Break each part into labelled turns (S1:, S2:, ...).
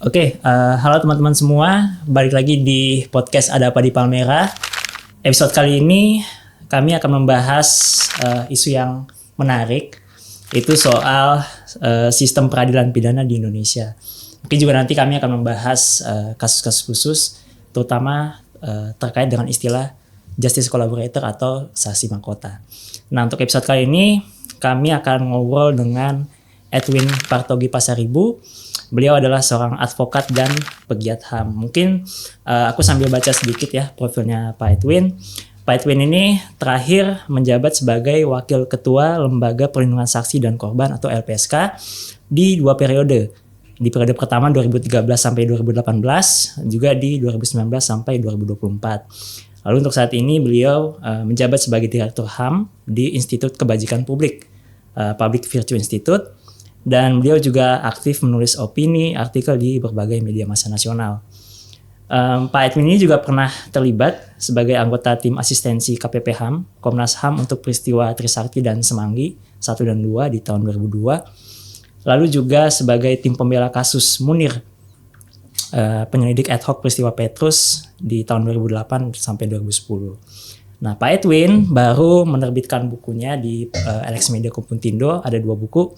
S1: Halo teman-teman semua, balik lagi di podcast Ada Apa di Palmera. Episode kali ini kami akan membahas isu yang menarik, itu soal sistem peradilan pidana di Indonesia. Mungkin juga nanti kami akan membahas kasus-kasus khusus, terutama terkait dengan istilah justice collaborator atau saksi mahkota. Nah, untuk episode kali ini kami akan ngobrol dengan Edwin Partogi Pasaribu. Beliau adalah seorang advokat dan pegiat HAM. Mungkin aku sambil baca sedikit ya profilnya Pak Edwin. Pak Edwin ini terakhir menjabat sebagai Wakil Ketua Lembaga Perlindungan Saksi dan Korban atau LPSK di 2 periode. Di periode pertama 2013 sampai 2018, juga di 2019 sampai 2024. Lalu untuk saat ini beliau menjabat sebagai Direktur HAM di Institut Kebajikan Publik, Public Virtue Institute. Dan beliau juga aktif menulis opini, artikel di berbagai media massa nasional. Pak Edwin ini juga pernah terlibat sebagai anggota tim asistensi KPP HAM, Komnas HAM untuk peristiwa Trisakti dan Semanggi 1 dan 2 di tahun 2002. Lalu juga sebagai tim pembela kasus Munir, penyelidik ad hoc peristiwa Petrus di tahun 2008 sampai 2010. Nah, Pak Edwin baru menerbitkan bukunya di LX Media Komputindo, ada 2 buku.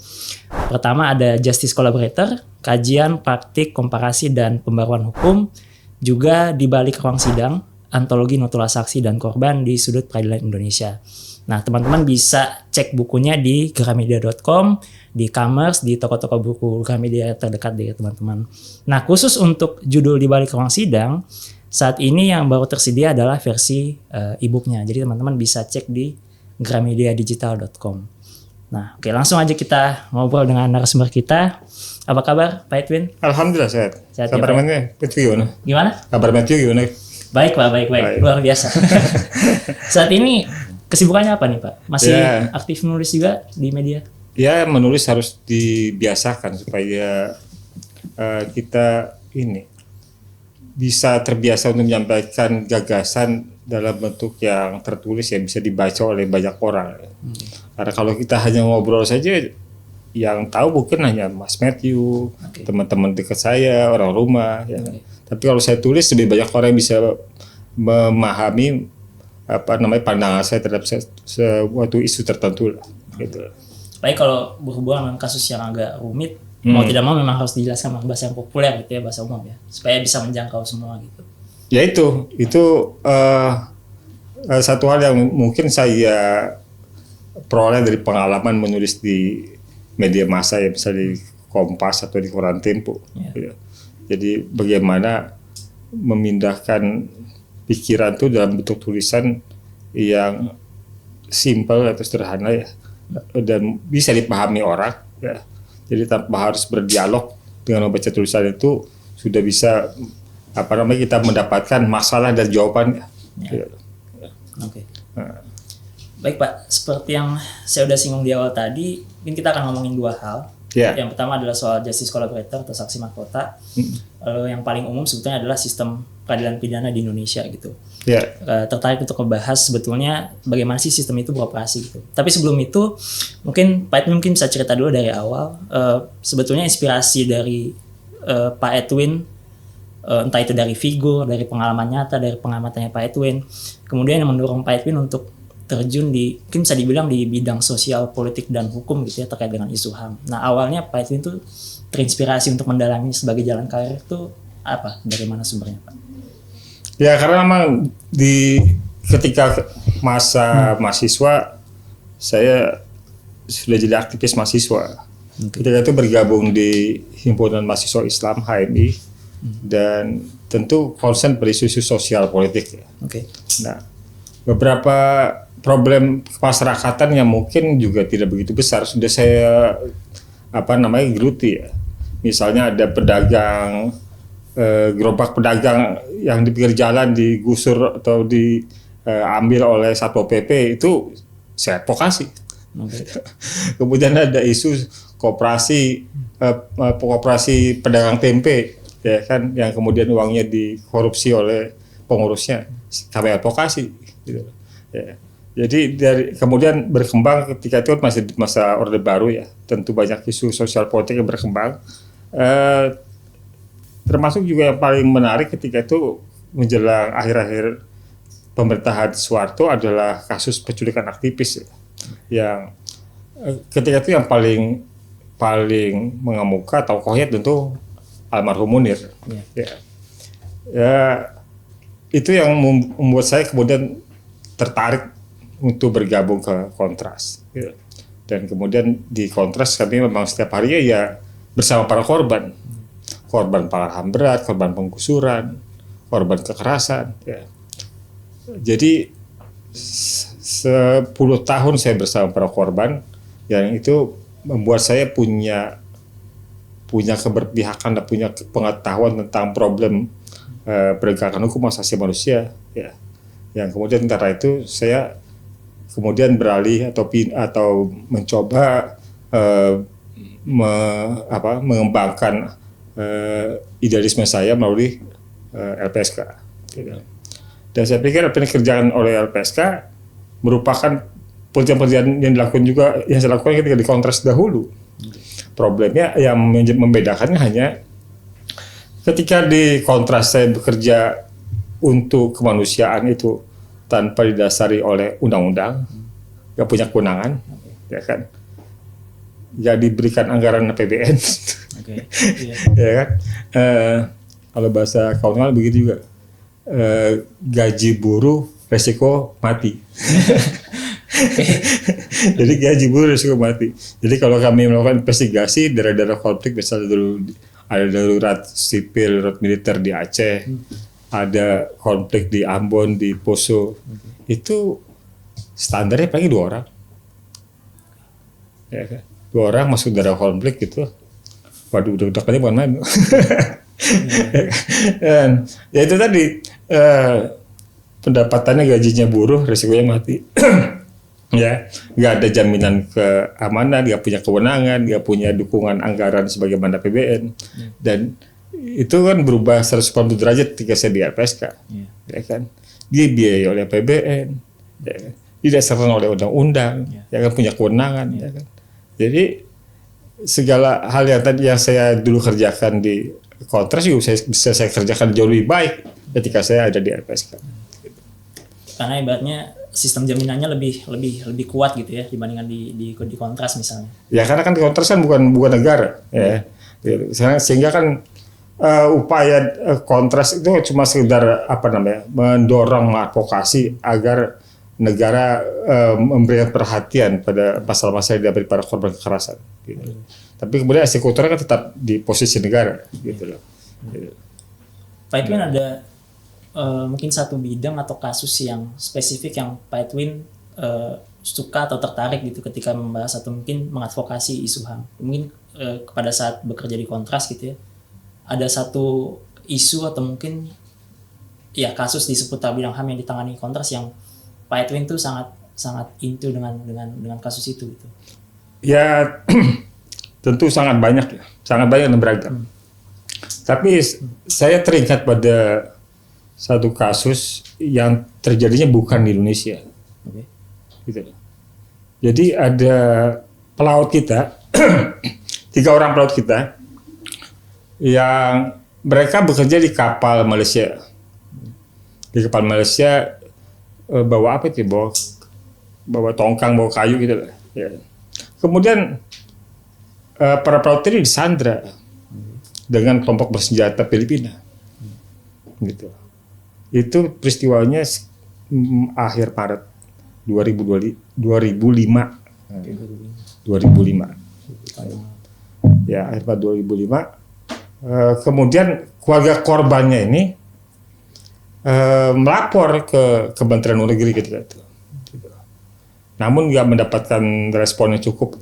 S1: Pertama ada Justice Collaborator, kajian, praktik, komparasi, dan pembaruan hukum. Juga di balik ruang sidang, antologi notula saksi dan korban di sudut peradilan Indonesia. Nah, teman-teman bisa cek bukunya di gramedia.com, di Commerce, di toko-toko buku Gramedia terdekat dari teman-teman. Nah, khusus untuk judul di balik ruang sidang, saat ini yang baru tersedia adalah versi e-booknya. Jadi teman-teman bisa cek di gramediadigital.com. Nah, oke, langsung aja kita ngobrol dengan narasumber kita. Apa kabar Pak Edwin?
S2: Alhamdulillah sehat. Kabar Matthew gimana?
S1: Gimana?
S2: Kabar Matthew gimana?
S1: Baik Pak, baik. Luar biasa. Saat ini kesibukannya apa nih Pak? Masih aktif menulis juga di media?
S2: Ya, menulis harus dibiasakan supaya kita ini bisa terbiasa untuk menyampaikan gagasan dalam bentuk yang tertulis yang bisa dibaca oleh banyak orang. Karena kalau kita hanya ngobrol saja, yang tahu mungkin hanya Mas Matthew, teman-teman dekat saya, orang rumah. Ya. Tapi kalau saya tulis, lebih banyak orang yang bisa memahami pandangan saya terhadap suatu isu tertentu. Gitu.
S1: Baik, kalau berhubungan dengan kasus yang agak rumit, mau tidak mau memang harus dijelaskan dengan bahasa yang populer gitu ya, bahasa umum ya, supaya bisa menjangkau semua gitu.
S2: Ya itu satu hal yang mungkin saya peroleh dari pengalaman menulis di media massa ya, misalnya di Kompas atau di Koran Tempo. Ya. Jadi bagaimana memindahkan pikiran itu dalam bentuk tulisan yang simpel atau sederhana ya, dan bisa dipahami orang ya. Jadi tanpa harus berdialog dengan membaca tulisan itu sudah bisa kita mendapatkan masalah dan jawabannya. Ya.
S1: Oke. Baik Pak, seperti yang saya sudah singgung di awal tadi, mungkin kita akan ngomongin 2 hal. Yang pertama adalah soal justice collaborator atau saksi mahkota. Lalu yang paling umum sebetulnya adalah sistem peradilan pidana di Indonesia gitu. Tertarik untuk membahas sebetulnya bagaimana sih sistem itu beroperasi gitu. Tapi sebelum itu mungkin Pak Edwin bisa cerita dulu dari awal sebetulnya inspirasi dari Pak Edwin, entah itu dari figur, dari pengalaman nyata, dari pengamatannya Pak Edwin, kemudian yang mendorong Pak Edwin untuk terjun di, mungkin bisa dibilang di bidang sosial, politik, dan hukum gitu ya, terkait dengan isu HAM. Nah, awalnya Pak Edwin itu terinspirasi untuk mendalami sebagai jalan karir itu apa? Dari mana sumbernya Pak?
S2: Ya, karena memang ketika masa mahasiswa saya sudah jadi aktivis mahasiswa. Ketika itu bergabung di Himpunan Mahasiswa Islam HMI dan tentu concern pada isu sosial politik ya. Nah, beberapa problem kemasyarakatan yang mungkin juga tidak begitu besar sudah saya geluti ya. Misalnya ada pedagang gerobak pedagang yang di pinggir jalan digusur atau diambil oleh Satpol PP, itu saya advokasi. Kemudian ada isu koperasi pedagang tempe ya kan, yang kemudian uangnya dikorupsi oleh pengurusnya, kami advokasi gitu. Ya. Jadi kemudian berkembang ketika itu masih masa Orde Baru ya, tentu banyak isu sosial politik yang berkembang. termasuk juga yang paling menarik ketika itu menjelang akhir-akhir pemerintahan Soeharto adalah kasus penculikan aktivis yang ketika itu yang paling mengemuka tokohnya tentu almarhum Munir. Ya, itu yang membuat saya kemudian tertarik untuk bergabung ke Kontras. Dan kemudian di Kontras kami memang setiap hari ya bersama para korban pelanggaran HAM berat, korban penggusuran, korban kekerasan. Ya. Jadi 10 tahun saya bersama para korban, yang itu membuat saya punya keberpihakan dan punya pengetahuan tentang problem penegakan hukum asasi manusia. Ya. Yang kemudian karena itu saya kemudian beralih atau mencoba mengembangkan idealisme saya melalui LPSK. Dan saya pikir apa yang dikerjakan oleh LPSK merupakan penelitian yang dilakukan juga yang saya lakukan ketika di Kontras dahulu. Problemnya yang membedakannya hanya ketika di Kontras saya bekerja untuk kemanusiaan itu tanpa didasari oleh undang-undang, nggak punya kewenangan, ya kan? Nggak diberikan anggaran APBN, ya kan? Kalau bahasa kawan-kawan begitu juga, gaji buruh resiko mati. Jadi gaji buruh resiko mati. Jadi kalau kami melakukan investigasi daerah-daerah konflik, misalnya dulu ada darurat sipil, darurat militer di Aceh, ada konflik di Ambon, di Poso, itu standarnya paling 2 orang. Ya kan? 2 orang masuk daerah konflik gitu. Waduh, udah bukan main. Dan ya itu tadi pendapatannya gajinya buruh, risikonya mati. Ya, nggak ada jaminan keamanan, nggak punya kewenangan, nggak punya dukungan anggaran sebagaimana APBN. Dan itu kan berubah 180 derajat ketika saya di LPSK. Ya kan? Dia biayai oleh APBN, ya kan? Didasarkan oleh undang-undang, ya kan, punya kewenangan, ya kan. Jadi segala hal yang tadi yang saya dulu kerjakan di Kontras juga bisa saya kerjakan jauh lebih baik ketika saya ada di LPSK.
S1: Karena ibaratnya sistem jaminannya lebih kuat gitu ya dibandingkan di Kontras misalnya. Ya
S2: karena kan di Kontras kan bukan negara, ya. Sehingga kan upaya Kontras itu cuma sekedar mendorong advokasi agar negara memberikan perhatian pada masalah-masalah yang dihadapi para korban kekerasan. Gitu. Tapi kemudian eksekutornya kan tetap di posisi negara, gitu loh.
S1: Pak Edwin ada mungkin satu bidang atau kasus yang spesifik yang Pak Edwin suka atau tertarik gitu ketika membahas atau mungkin mengadvokasi isu HAM. Mungkin pada saat bekerja di Kontras gitu ya, ada satu isu atau mungkin ya kasus di seputar bidang HAM yang ditangani Kontras yang Pak Edwin tuh sangat into dengan kasus itu gitu.
S2: Ya tentu sangat banyak dan beragam. Tapi saya teringat pada satu kasus yang terjadinya bukan di Indonesia. Gitu. Jadi ada pelaut kita, 3 orang pelaut kita yang mereka bekerja di kapal Malaysia. Di kapal Malaysia bawa apa itu? Bawa tongkang, bawa kayu gitu lah. Ya. Kemudian para pelaut ini disandra dengan kelompok bersenjata Filipina. Gitu. Itu peristiwanya akhir Maret 2005. Ya, akhir Maret 2005. Kemudian keluarga korbannya ini melapor ke Kementerian Luar Negeri ketika itu. Namun nggak mendapatkan respon yang cukup.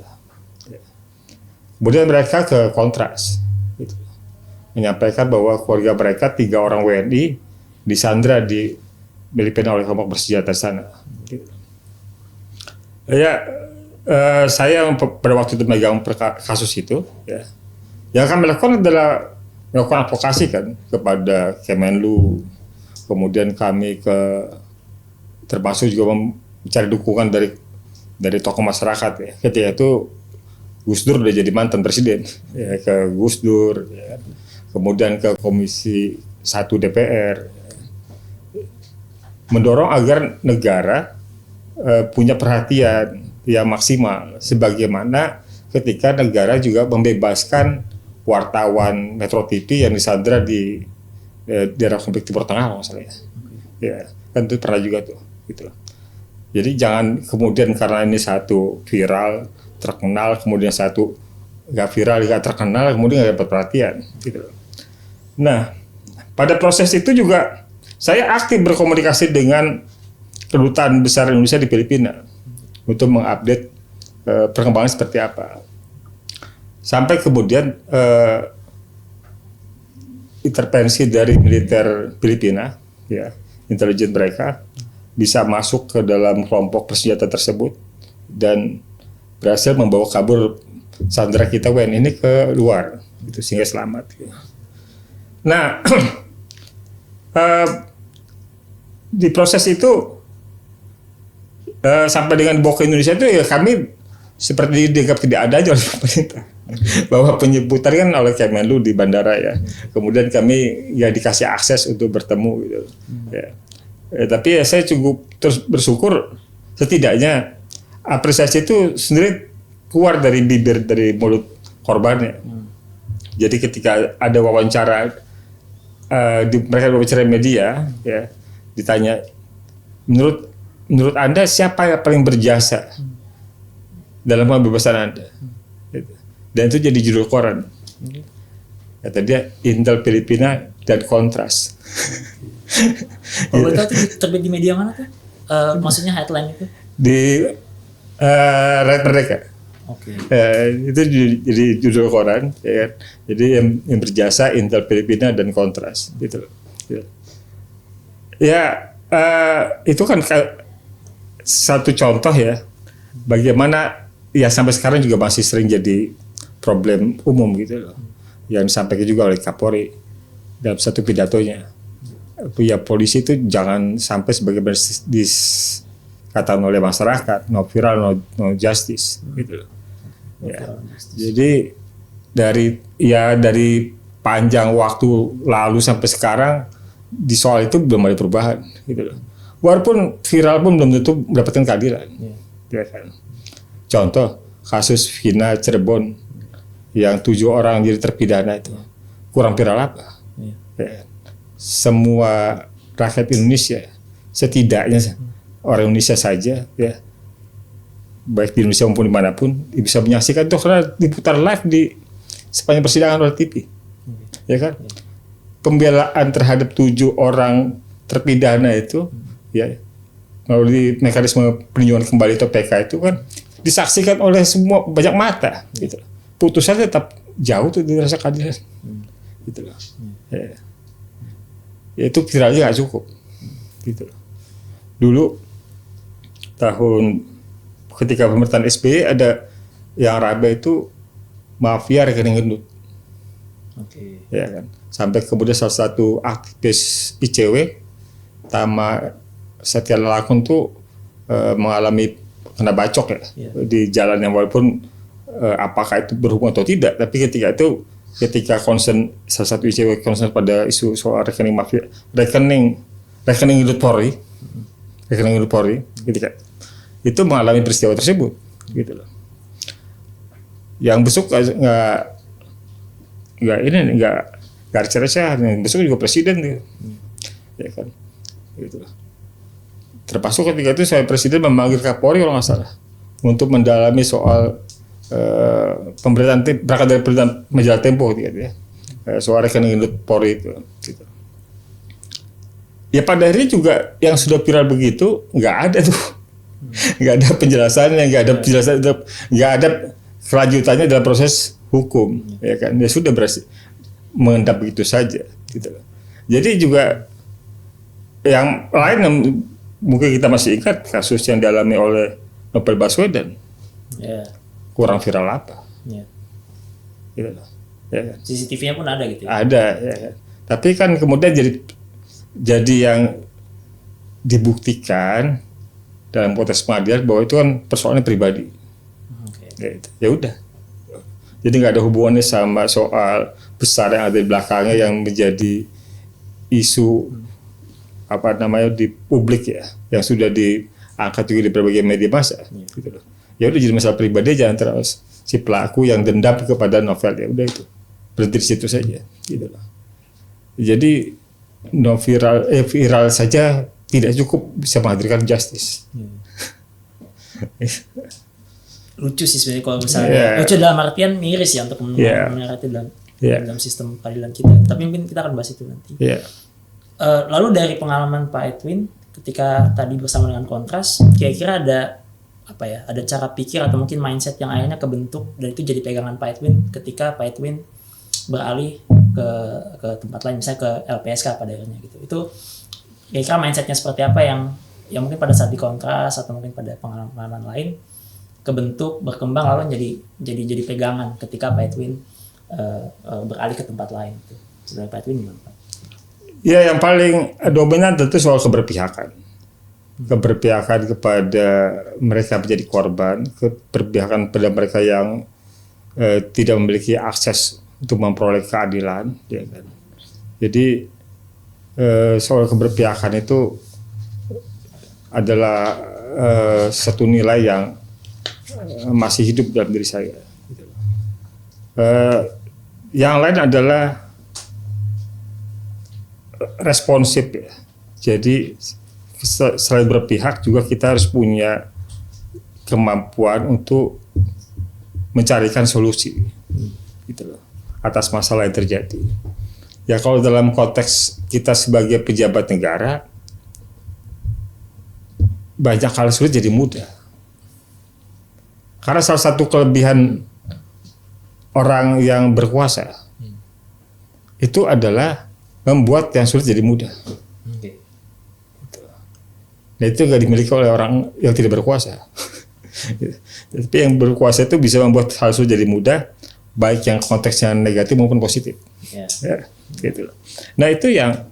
S2: Kemudian mereka ke Kontras, gitu. Menyampaikan bahwa keluarga mereka 3 orang WNI disandra di Filipina oleh kelompok bersenjata sana. Gitu. Ya, saya pada waktu itu megang kasus itu, ya. Yang kami lakukan adalah melakukan advokasi kan kepada Kemenlu, kemudian kami termasuk juga mencari dukungan dari tokoh masyarakat ya. Ketika itu Gus Dur udah jadi mantan presiden, ya, ke Gus Dur, ya, kemudian ke Komisi 1 DPR, mendorong agar negara punya perhatian yang maksimal, sebagaimana ketika negara juga membebaskan wartawan Metro TV yang disandra di daerah konflik Timur Tengah masalahnya. Ya, kan itu pernah juga tuh, gitu. Jadi jangan kemudian karena ini satu viral, terkenal, kemudian satu nggak viral, nggak terkenal, kemudian nggak dapat perhatian, gitu. Nah, pada proses itu juga saya aktif berkomunikasi dengan Kedutaan Besar Indonesia di Filipina untuk mengupdate perkembangan seperti apa. Sampai kemudian intervensi dari militer Filipina, ya, intelijen mereka bisa masuk ke dalam kelompok bersenjata tersebut dan berhasil membawa kabur sandera kita WNI ini ke luar, gitu, sehingga selamat. Gitu. Nah, di proses itu sampai dengan bawa ke Indonesia itu ya kami seperti dianggap tidak ada aja oleh pemerintah. Bahwa penyebutan kan oleh Kemenlu di bandara ya. Kemudian kami ya dikasih akses untuk bertemu gitu. Ya. Tapi ya saya cukup terus bersyukur setidaknya apresiasi itu sendiri keluar dari bibir, dari mulut korbannya. Jadi ketika ada wawancara mereka wawancara media ya, ditanya menurut Anda siapa yang paling berjasa dalam pembebasan Anda? Dan itu jadi judul koran. Kata dia Intel Filipina dan Kontras.
S1: Kalau itu terbit di media mana tuh? Maksudnya headline itu?
S2: Di Rakyat Merdeka.
S1: Oke.
S2: Itu jadi judul koran. Ya. Jadi yang berjasa Intel Filipina dan Kontras. Gitu. Ya, itu kan satu contoh ya. Bagaimana ya sampai sekarang juga masih sering jadi problem umum gitu loh, yang disampaikan juga oleh Kapolri dalam satu pidatonya. Ya polisi itu jangan sampai sebagaimana dikatakan oleh masyarakat, no viral, no justice gitu loh. Ya. Jadi dari panjang waktu lalu sampai sekarang di soal itu belum ada perubahan gitu loh. Walaupun viral pun belum tentu mendapatkan keadilan. Ya kan. Contoh kasus Vina Cirebon yang 7 orang jadi terpidana itu kurang viral apa? Ya. Semua rakyat Indonesia, setidaknya orang Indonesia saja, ya, baik di Indonesia maupun dimanapun, bisa menyaksikan itu karena diputar live di sepanjang persidangan oleh TV, ya kan? Pembelaan terhadap 7 orang terpidana itu, ya, melalui mekanisme peninjauan kembali atau PK itu kan disaksikan oleh semua banyak mata, gitu. Putusannya tetap jauh tuh dirasa keadilan, gitu loh. Ya. Itu viralnya nggak cukup, gitu loh. Dulu tahun ketika pemerintahan SBY ada yang rame itu mafia rekening gendut, ya kan. Sampai kemudian salah satu aktivis ICW Tama Setia Lakun tuh mengalami kena bacok ya, di jalan yang walaupun apakah itu berhubungan atau tidak, tapi ketika concern salah satu ICW concern pada isu soal rekening mafia, rekening gendut Polri, ketika itu mengalami peristiwa tersebut, gitu loh. Yang besok nggak receh-receh, yang besok juga presiden tuh, ya kan, gitu loh. Termasuk ketika itu saya presiden memanggil Kapolri kalau nggak salah untuk mendalami soal pemberitaan berangkat dari pemberitaan majalah Tempo gitu ya, soal rekening gendut Polri itu. Gitu. Ya pada akhirnya juga yang sudah viral begitu nggak ada tuh, nggak ada penjelasannya, nggak ada kelanjutannya dalam proses hukum, ya kan? Ya sudah berhasil mengendap begitu saja, gitu. Jadi juga yang lain yang mungkin kita masih ingat kasus yang dialami oleh Novel Baswedan. Kurang viral apa? Gitu loh. Ya.
S1: CCTV-nya pun ada gitu ya?
S2: Ada, ya. Tapi kan kemudian jadi yang dibuktikan dalam proses pengadilan bahwa itu kan persoalannya pribadi. Ya udah. Jadi nggak ada hubungannya sama soal besar yang ada di belakangnya yang menjadi isu di publik ya, yang sudah diangkat juga di berbagai media massa. Gitu loh. Ya udah jadi masalah pribadi aja antara si pelaku yang dendam kepada novel, ya udah itu berhenti di situ saja. Gitu loh. Jadi viral saja tidak cukup bisa menghadirkan justice.
S1: Lucu sih sebenarnya kalau misalnya lucu dalam artian miris ya untuk mengerti dalam sistem peradilan kita. Tapi mungkin kita akan bahas itu nanti. Lalu dari pengalaman Pak Edwin ketika tadi bersama dengan Kontras, kira-kira ada cara pikir atau mungkin mindset yang akhirnya kebentuk dan itu jadi pegangan Pak Edwin ketika Pak Edwin beralih ke tempat lain, misalnya ke LPSK pada akhirnya gitu. Itu kira-kira mindsetnya seperti apa yang mungkin pada saat di Kontras atau mungkin pada pengalaman lain kebentuk, berkembang lalu jadi pegangan ketika Pak Edwin beralih ke tempat lain gitu. Sebenarnya Pak Edwin gimana Pak?
S2: Ya, yang paling dominan tentu soal keberpihakan. Keberpihakan kepada mereka menjadi korban, keberpihakan pada mereka yang tidak memiliki akses untuk memperoleh keadilan, ya kan. Jadi soal keberpihakan itu adalah satu nilai yang masih hidup dalam diri saya. Yang lain adalah responsif ya. Jadi selain berpihak juga kita harus punya kemampuan untuk mencarikan solusi gitu loh, atas masalah yang terjadi. Ya kalau dalam konteks kita sebagai pejabat negara, banyak hal sulit jadi mudah. Karena salah satu kelebihan orang yang berkuasa itu adalah membuat yang sulit jadi mudah. Nah itu nggak dimiliki oleh orang yang tidak berkuasa. Tapi yang berkuasa itu bisa membuat hal sulit jadi mudah, baik yang konteksnya negatif maupun positif. Ya, gitu. Nah itu yang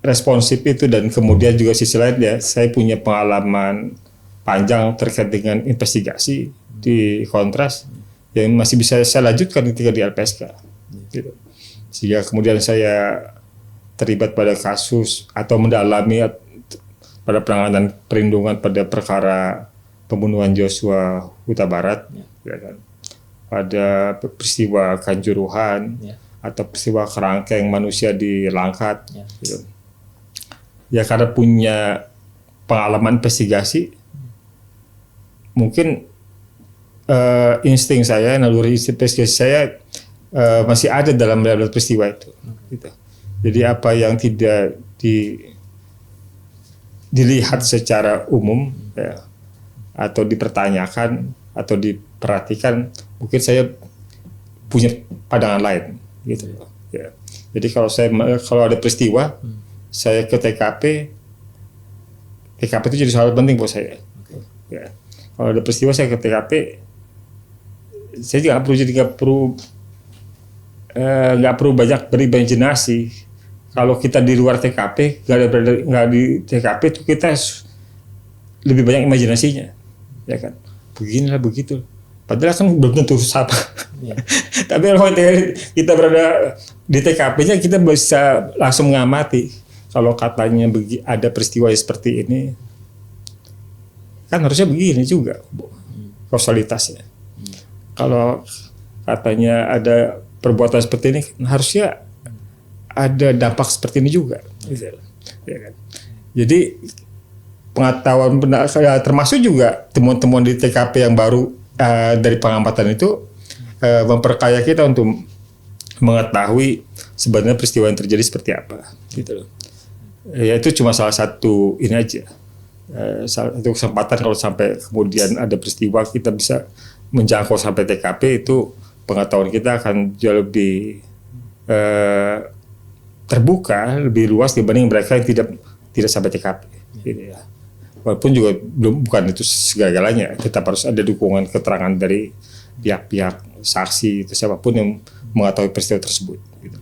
S2: responsif itu, dan kemudian juga sisi lain ya, saya punya pengalaman panjang terkait dengan investigasi di Kontras yang masih bisa saya lanjutkan ketika di LPSK. Gitu. Sehingga kemudian saya terlibat pada kasus atau mendalami pada penanganan perlindungan pada perkara pembunuhan Joshua Huta Barat, ya kan? Pada peristiwa Kanjuruhan, atau peristiwa kerangkeng manusia di Langkat. Gitu. Ya karena punya pengalaman investigasi, mungkin insting saya, naluri investigasi saya masih ada dalam peristiwa itu. Gitu. Jadi apa yang tidak dilihat secara umum ya, atau dipertanyakan atau diperhatikan, mungkin saya punya pandangan lain gitu. Ya. Jadi kalau ada peristiwa, saya ke TKP itu jadi soal penting buat saya. Ya. Kalau ada peristiwa saya ke TKP, saya nggak perlu banyak berimajinasi. Kalau kita di luar TKP, nggak di TKP itu kita lebih banyak imajinasinya, ya kan? Beginilah begitu. Padahal kan belum tentu sama. Tapi kalau kita berada di TKP-nya, kita bisa langsung mengamati. Kalau katanya ada peristiwa seperti ini, kan harusnya begini juga kausalitasnya. Kalau katanya ada perbuatan seperti ini, harusnya ada dampak seperti ini juga. Ya kan? Jadi pengetahuan termasuk juga temuan-temuan di TKP yang baru dari pengamatan itu memperkaya kita untuk mengetahui sebenarnya peristiwa yang terjadi seperti apa. Gitu loh. Ya itu cuma salah satu ini aja. Salah satu kesempatan kalau sampai kemudian ada peristiwa kita bisa menjangkau sampai TKP, itu pengetahuan kita akan jauh lebih terbuka, lebih luas dibanding mereka yang tidak sampai TKP. Gitu ya. Walaupun juga bukan itu segala-galanya, tetap harus ada dukungan keterangan dari pihak-pihak saksi itu siapapun yang mengetahui peristiwa tersebut. Gitu.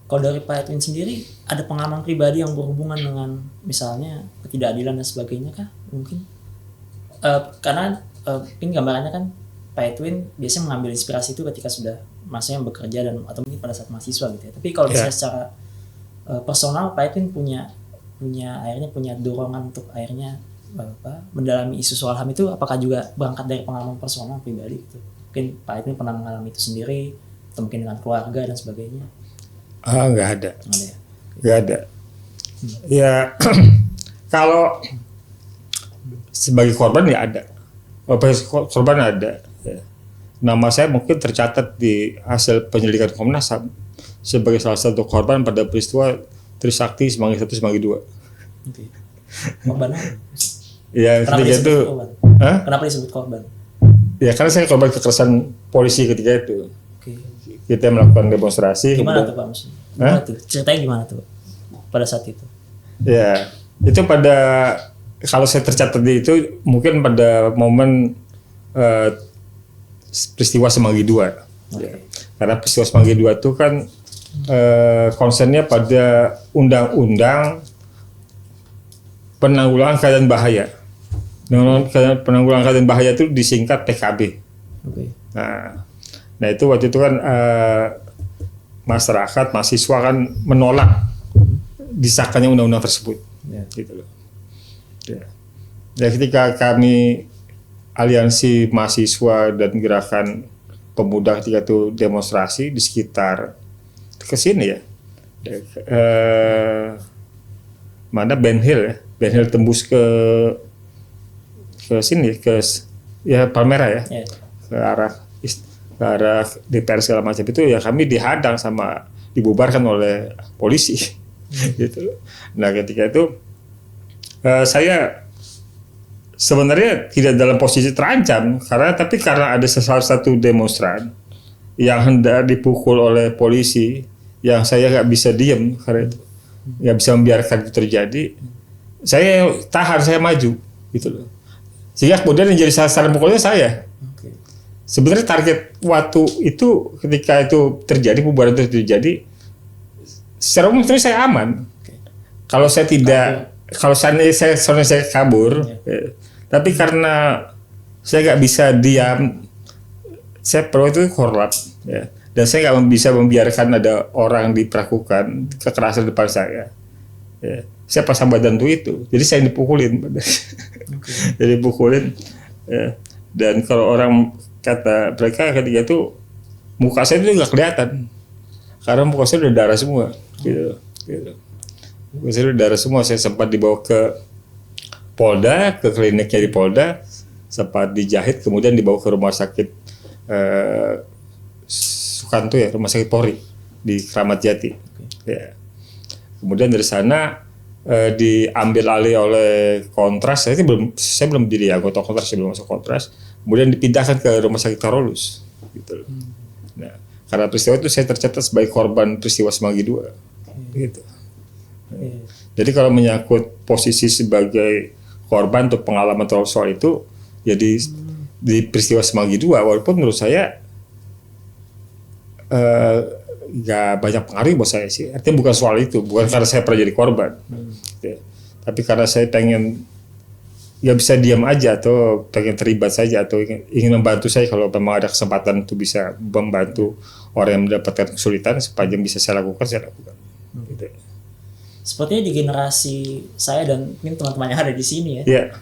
S1: Kalau dari Pak Edwin sendiri, ada pengalaman pribadi yang berhubungan dengan misalnya ketidakadilan dan sebagainya kah? Mungkin karena ini gambarannya kan Pak Edwin biasanya mengambil inspirasi itu ketika sudah masanya bekerja dan atau mungkin pada saat mahasiswa gitu ya. Tapi kalau misalnya secara personal, Pak Edwin punya dorongan untuk akhirnya mendalami isu soal HAM itu, apakah juga berangkat dari pengalaman personal pribadi gitu? Mungkin Pak Edwin pernah mengalami itu sendiri atau mungkin dengan keluarga dan sebagainya?
S2: Nggak ada. Nggak ada. Ya kalau sebagai korban ya ada. Korban ada. Ya. Nama saya mungkin tercatat di hasil penyelidikan Komnas HAM sebagai salah satu korban pada peristiwa Trisakti Semanggi 1 Semanggi 2.
S1: Okay. Korban?
S2: Ya, ketika itu.
S1: Kenapa disebut korban?
S2: Ya karena saya korban kekerasan polisi ketika itu.
S1: Okay.
S2: Kita melakukan demonstrasi.
S1: Gimana tuh Pak maksudnya? Gimana tuh? Ceritanya gimana tuh pada saat itu? Ya,
S2: itu kalau saya tercatat di itu mungkin pada momen peristiwa Semanggi 2. Okay. Ya. Karena peristiwa Semanggi 2 itu kan concernnya pada undang-undang penanggulangan keadaan bahaya. Penanggulangan keadaan bahaya itu disingkat PKB. Okay. Nah itu waktu itu kan masyarakat, mahasiswa kan menolak disahkannya undang-undang tersebut. Gitu loh. Ya, ketika kami aliansi mahasiswa dan gerakan pemuda ketika itu demonstrasi di sekitar ke sini ya, mana Ben Hill tembus ke sini ke Palmera ya, ke arah DPR segala macam itu ya, kami dihadang sama dibubarkan oleh polisi gitu. Nah ketika itu saya sebenarnya tidak dalam posisi terancam tapi karena ada salah satu demonstran yang hendak dipukul oleh polisi, yang saya nggak bisa diam karena itu nggak bisa membiarkan itu terjadi. Saya tahan, saya maju gitu loh. Sehingga kemudian yang jadi sasaran pukulnya saya. Okay. Sebenarnya target waktu itu ketika itu terjadi, bubaran itu terjadi, secara umum saya aman. Okay. Kalau saya tidak, kalau saya kabur, tapi karena saya nggak bisa diam, saya perlu itu korlap, ya. Dan saya nggak bisa membiarkan ada orang diperlakukan kekerasan depan saya. Ya. Saya pasang badan itu, jadi saya dipukulin. Okay. Jadi pukulin, ya. Dan kalau orang kata mereka ketika itu muka saya itu nggak kelihatan, karena muka saya udah darah semua, gitu. Muka saya udah darah semua. Saya sempat dibawa ke Polda, ke kliniknya di Polda, sempat dijahit, kemudian dibawa ke rumah sakit Sukanto ya, rumah sakit Polri di Kramat Jati. Okay. Ya. Kemudian dari sana diambil alih oleh Kontras. Saya belum jadi anggota Kontras, saya belum masuk Kontras. Kemudian dipindahkan ke rumah sakit Karolus. Gitu. Nah, karena peristiwa itu saya tercatat sebagai korban peristiwa Semanggi 2. Gitu. Jadi kalau menyangkut posisi sebagai korban untuk pengalaman soal itu, jadi di peristiwa Semanggi 2, walaupun menurut saya nggak banyak pengaruh buat saya sih. Artinya bukan soal itu, bukan karena saya pernah jadi korban, gitu. Tapi karena saya pengen nggak bisa diam aja atau pengen terlibat saja atau ingin membantu saya kalau memang ada kesempatan untuk bisa membantu orang yang mendapatkan kesulitan, sepanjang bisa saya lakukan, saya lakukan. Gitu.
S1: Sepertinya di generasi saya dan mungkin teman-teman yang ada di sini ya,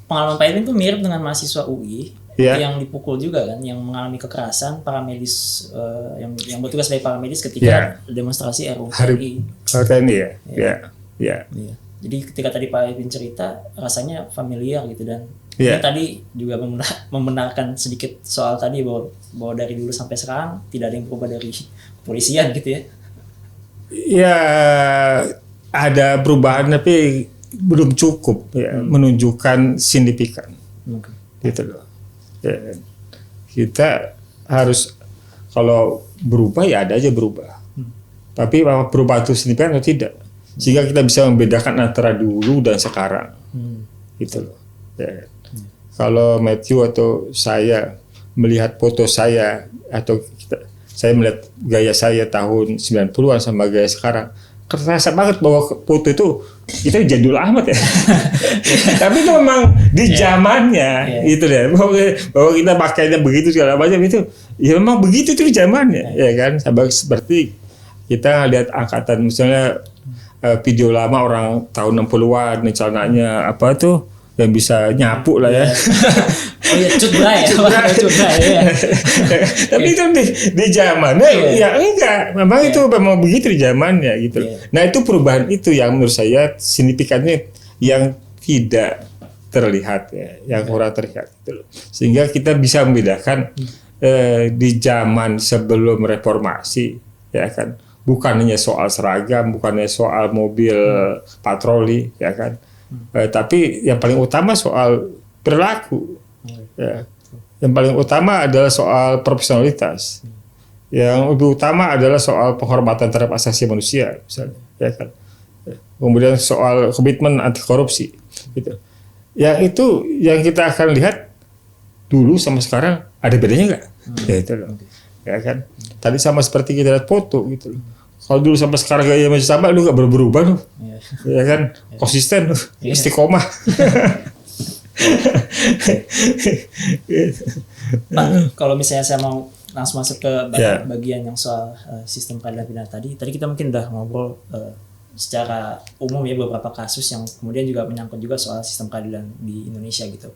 S1: pengalaman Pak Edwin itu mirip dengan mahasiswa UI yang dipukul juga kan, yang mengalami kekerasan, paramedis yang bertugas sebagai paramedis ketika demonstrasi RUU TNI. Ya. Jadi ketika tadi Pak Edwin cerita, rasanya familiar gitu, dan ini tadi juga membenarkan sedikit soal tadi bahwa dari dulu sampai sekarang tidak ada yang berubah dari kepolisian gitu ya.
S2: Ya, ada perubahan tapi belum cukup ya, menunjukkan signifikan. Gitu loh. Ya, kita harus kalau berubah ya ada aja berubah. Tapi perubahan itu signifikan atau tidak? Sehingga kita bisa membedakan antara dulu dan sekarang. Gitu loh. Ya. Kalau Matthew atau saya melihat foto saya atau saya melihat gaya saya tahun 90-an sama gaya sekarang, kerasa banget bahwa foto itu jadul amat ya. Tapi itu memang di zamannya gitu deh. Bahwa kita pakainya begitu segala macam itu, ya memang begitu itu di zamannya, ya kan. Seperti kita lihat angkatan misalnya video lama orang tahun 60-an, celananya apa tuh yang bisa nyapu lah ya.
S1: Oh iya, cutbray ya.
S2: Tapi itu di zamannya ya enggak. Memang itu memang begitu di zamannya gitu. Nah itu perubahan itu yang menurut saya signifikannya yang tidak terlihat ya, yang kurang terlihat gitu. Sehingga kita bisa membedakan di zaman sebelum reformasi ya kan. Bukan hanya soal seragam, bukan hanya soal mobil patroli ya kan. Tapi yang paling utama soal perilaku. Ya. Yang paling utama adalah soal profesionalitas. Yang lebih utama adalah soal penghormatan terhadap asasi manusia, misalnya, ya kan. Kemudian soal komitmen anti korupsi, gitu. Yang itu yang kita akan lihat dulu sama sekarang ada bedanya nggak? Ya itu loh, ya kan. Tadi sama seperti kita lihat foto, gitu loh. Kalau dulu sampai sekarang gaya masih sama, lu nggak berubah loh, ya kan, konsisten, istiqomah.
S1: Pak, kalau misalnya saya mau langsung masuk ke bagian yang soal sistem peradilan pidana tadi kita mungkin udah ngobrol secara umum ya beberapa kasus yang kemudian juga menyangkut juga soal sistem peradilan di Indonesia gitu.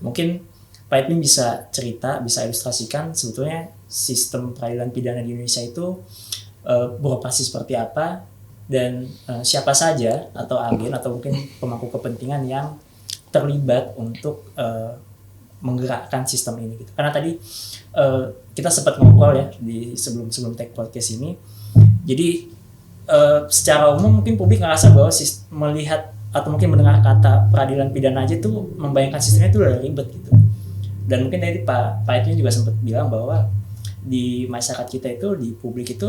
S1: Mungkin Pak Edwin bisa cerita, bisa ilustrasikan sebetulnya sistem peradilan pidana di Indonesia itu beroperasi seperti apa dan siapa saja atau agen atau mungkin pemangku kepentingan yang terlibat untuk menggerakkan sistem ini gitu. Karena tadi kita sempat ngobrol ya di sebelum take podcast ini. Jadi secara umum mungkin publik ngerasa bahwa melihat atau mungkin mendengar kata peradilan pidana aja tuh membayangkan sistemnya itu udah ribet gitu. Dan mungkin tadi Pak Edwin juga sempat bilang bahwa di masyarakat kita itu, di publik itu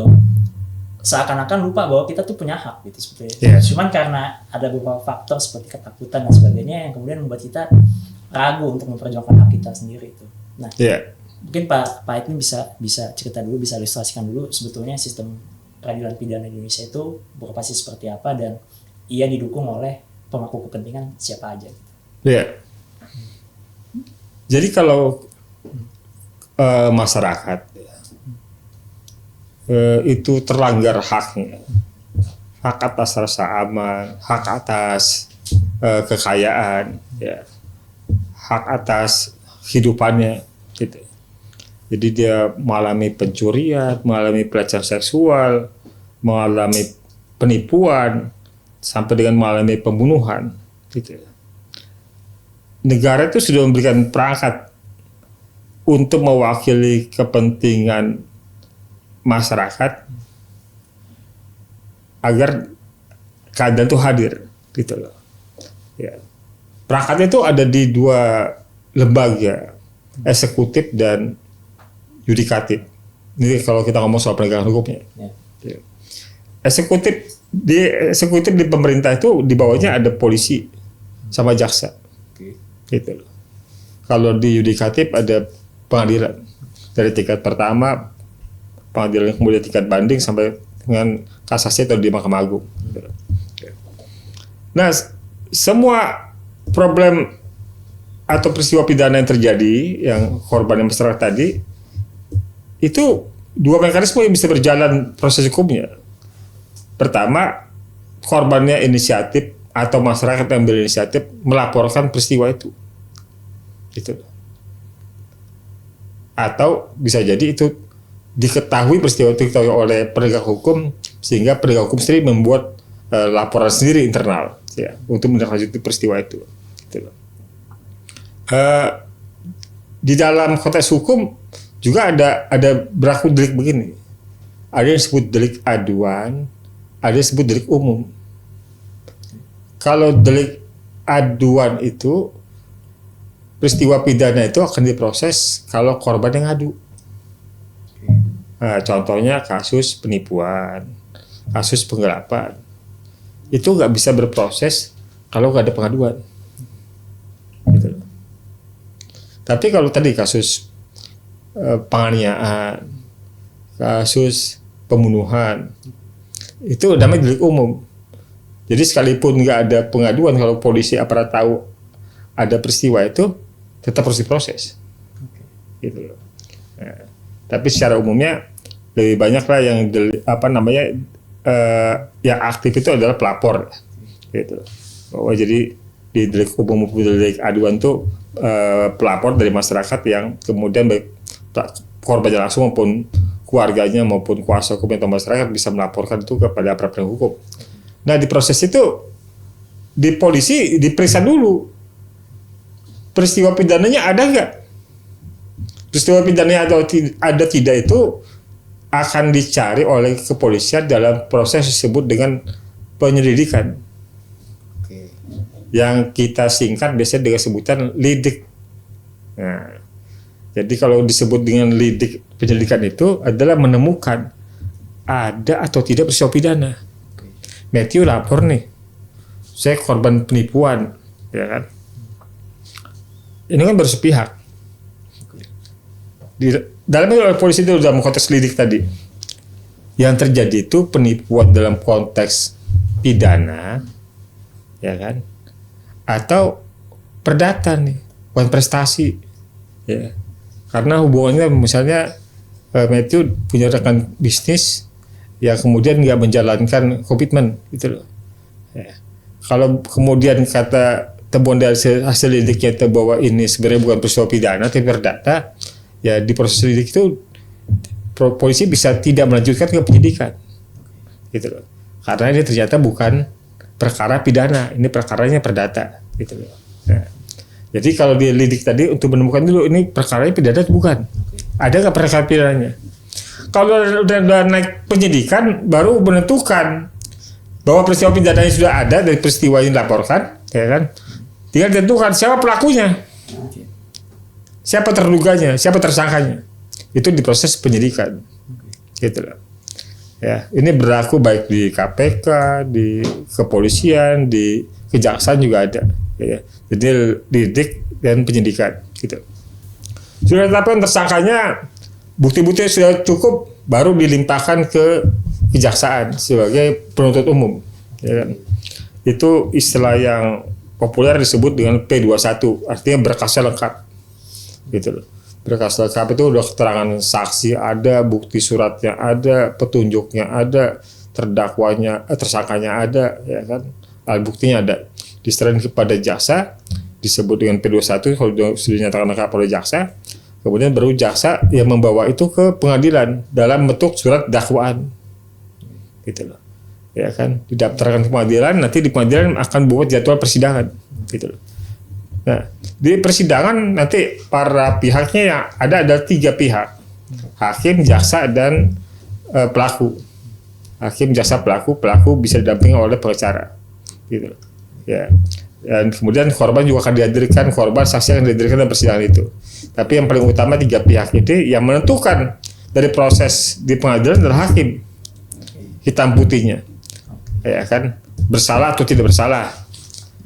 S1: seakan-akan lupa bahwa kita tuh punya hak gitu sebetulnya. Cuman karena ada beberapa faktor seperti ketakutan dan sebagainya yang kemudian membuat kita ragu untuk memperjuangkan hak kita sendiri itu. Nah, mungkin Pak Edwin bisa cerita dulu, bisa ilustrasikan dulu sebetulnya sistem peradilan pidana di Indonesia itu beroperasi seperti apa dan ia didukung oleh pemangku kepentingan siapa aja gitu.
S2: Jadi kalau masyarakat itu terlanggar haknya, hak atas rasa aman, hak atas kekayaan, ya, hak atas hidupannya, gitu. Jadi dia mengalami pencurian, mengalami pelecehan seksual, mengalami penipuan, sampai dengan mengalami pembunuhan, gitu. Negara itu sudah memberikan perangkat untuk mewakili kepentingan masyarakat agar keadaan itu hadir, gitu loh. Ya. Perangkatnya itu ada di dua lembaga, eksekutif dan yudikatif. Ini kalau kita ngomong soal penegakan hukumnya. Ya. Eksekutif di pemerintah itu di bawahnya ada polisi sama jaksa, gitu loh. Kalau di yudikatif ada pengadilan dari tingkat pertama, pengadilan kemudian tingkat banding sampai dengan kasasi atau di Mahkamah Agung. Nah, semua problem atau peristiwa pidana yang terjadi, yang korban yang masyarakat tadi, itu dua mekanisme yang bisa berjalan proses hukumnya. Pertama, korbannya inisiatif atau masyarakat yang berinisiatif melaporkan peristiwa itu. Gitu. Atau bisa jadi itu diketahui peristiwa itu oleh penegak hukum sehingga penegak hukum sendiri membuat laporan sendiri internal ya untuk menindaklanjuti peristiwa itu. Gitu. Di dalam konteks hukum juga ada berlaku delik begini. Ada yang disebut delik aduan, ada yang disebut delik umum. Kalau delik aduan itu peristiwa pidana itu akan diproses kalau korban yang ngadu. Nah, contohnya kasus penipuan, kasus penggelapan, itu nggak bisa berproses kalau nggak ada pengaduan. Gitu. Tapi kalau tadi kasus penganiayaan, kasus pembunuhan, itu namanya delik umum. Jadi sekalipun nggak ada pengaduan, kalau polisi aparat tahu ada peristiwa itu tetap harus diproses. Gitu loh. Nah, tapi secara umumnya lebih banyak lah yang yang aktif itu adalah pelapor, gitu. Bahwa jadi di delik umum maupun delik aduan tuh pelapor dari masyarakat yang kemudian baik korbannya langsung maupun keluarganya maupun kuasa hukum atau masyarakat bisa melaporkan itu kepada aparat penegak hukum. Nah di proses itu di polisi diperiksa dulu peristiwa pidananya ada nggak, peristiwa pidananya ada tidak itu akan dicari oleh kepolisian dalam proses disebut dengan penyelidikan. Yang kita singkat biasanya dengan sebutan lidik. Nah, jadi kalau disebut dengan lidik penyelidikan itu adalah menemukan ada atau tidak peristiwa pidana. Matthew lapor nih, saya korban penipuan, ya kan? Ini kan bersepihak. Dalam polisi itu dalam konteks lidik tadi, yang terjadi itu penipuan dalam konteks pidana, ya kan? Atau perdata nih, bukan prestasi, ya. Karena hubungannya misalnya Matthew punya rekan bisnis yang kemudian nggak menjalankan komitmen, gitu loh. Ya. Kalau kemudian kata temuan dari hasil lidiknya itu bahwa ini sebenarnya bukan peristiwa pidana tapi perdata, ya di proses lidik itu polisi bisa tidak melanjutkan ke penyidikan, gitu loh. Karena ini ternyata bukan perkara pidana, ini perkaranya perdata, gitu loh. Nah, jadi kalau di lidik tadi untuk menemukan dulu ini perkaranya pidana atau bukan, ada nggak perkara pidananya. Kalau udah naik penyidikan baru menentukan bahwa peristiwa pidananya sudah ada dari peristiwa yang dilaporkan, ya kan? Tinggal ditentukan siapa pelakunya, siapa terduganya, siapa tersangkanya. Itu di proses penyidikan, gitu loh. Ya, ini berlaku baik di KPK, di kepolisian, di kejaksaan juga ada. Ya. Jadi lidik dan penyidikan, gitu. Sudah ditetapkan tersangkanya, bukti-bukti sudah cukup, baru dilimpahkan ke kejaksaan sebagai penuntut umum. Ya kan? Itu istilah yang populer disebut dengan P21, artinya berkasnya lengkap, gitu loh. Berkas lengkap itu udah keterangan saksi ada, bukti suratnya ada, petunjuknya ada, terdakwanya, tersangkanya ada, ya kan, alat buktinya ada, diserahin kepada jaksa, disebut dengan P21 kalau sudah dinyatakan lengkap oleh jaksa, kemudian baru jaksa yang membawa itu ke pengadilan dalam bentuk surat dakwaan, gitu loh, ya kan, didaftarkan ke pengadilan, nanti di pengadilan akan buat jadwal persidangan, gitu loh. Nah, di persidangan nanti para pihaknya yang ada 3 pihak, hakim, jaksa, dan pelaku. Hakim, jaksa, pelaku bisa didampingi oleh pengacara, gitu. Ya. Dan kemudian korban juga akan dihadirkan, korban saksi akan dihadirkan dalam persidangan itu. Tapi yang paling utama 3 pihak ini yang menentukan dari proses di pengadilan adalah hakim, hitam putihnya, ya kan, bersalah atau tidak bersalah.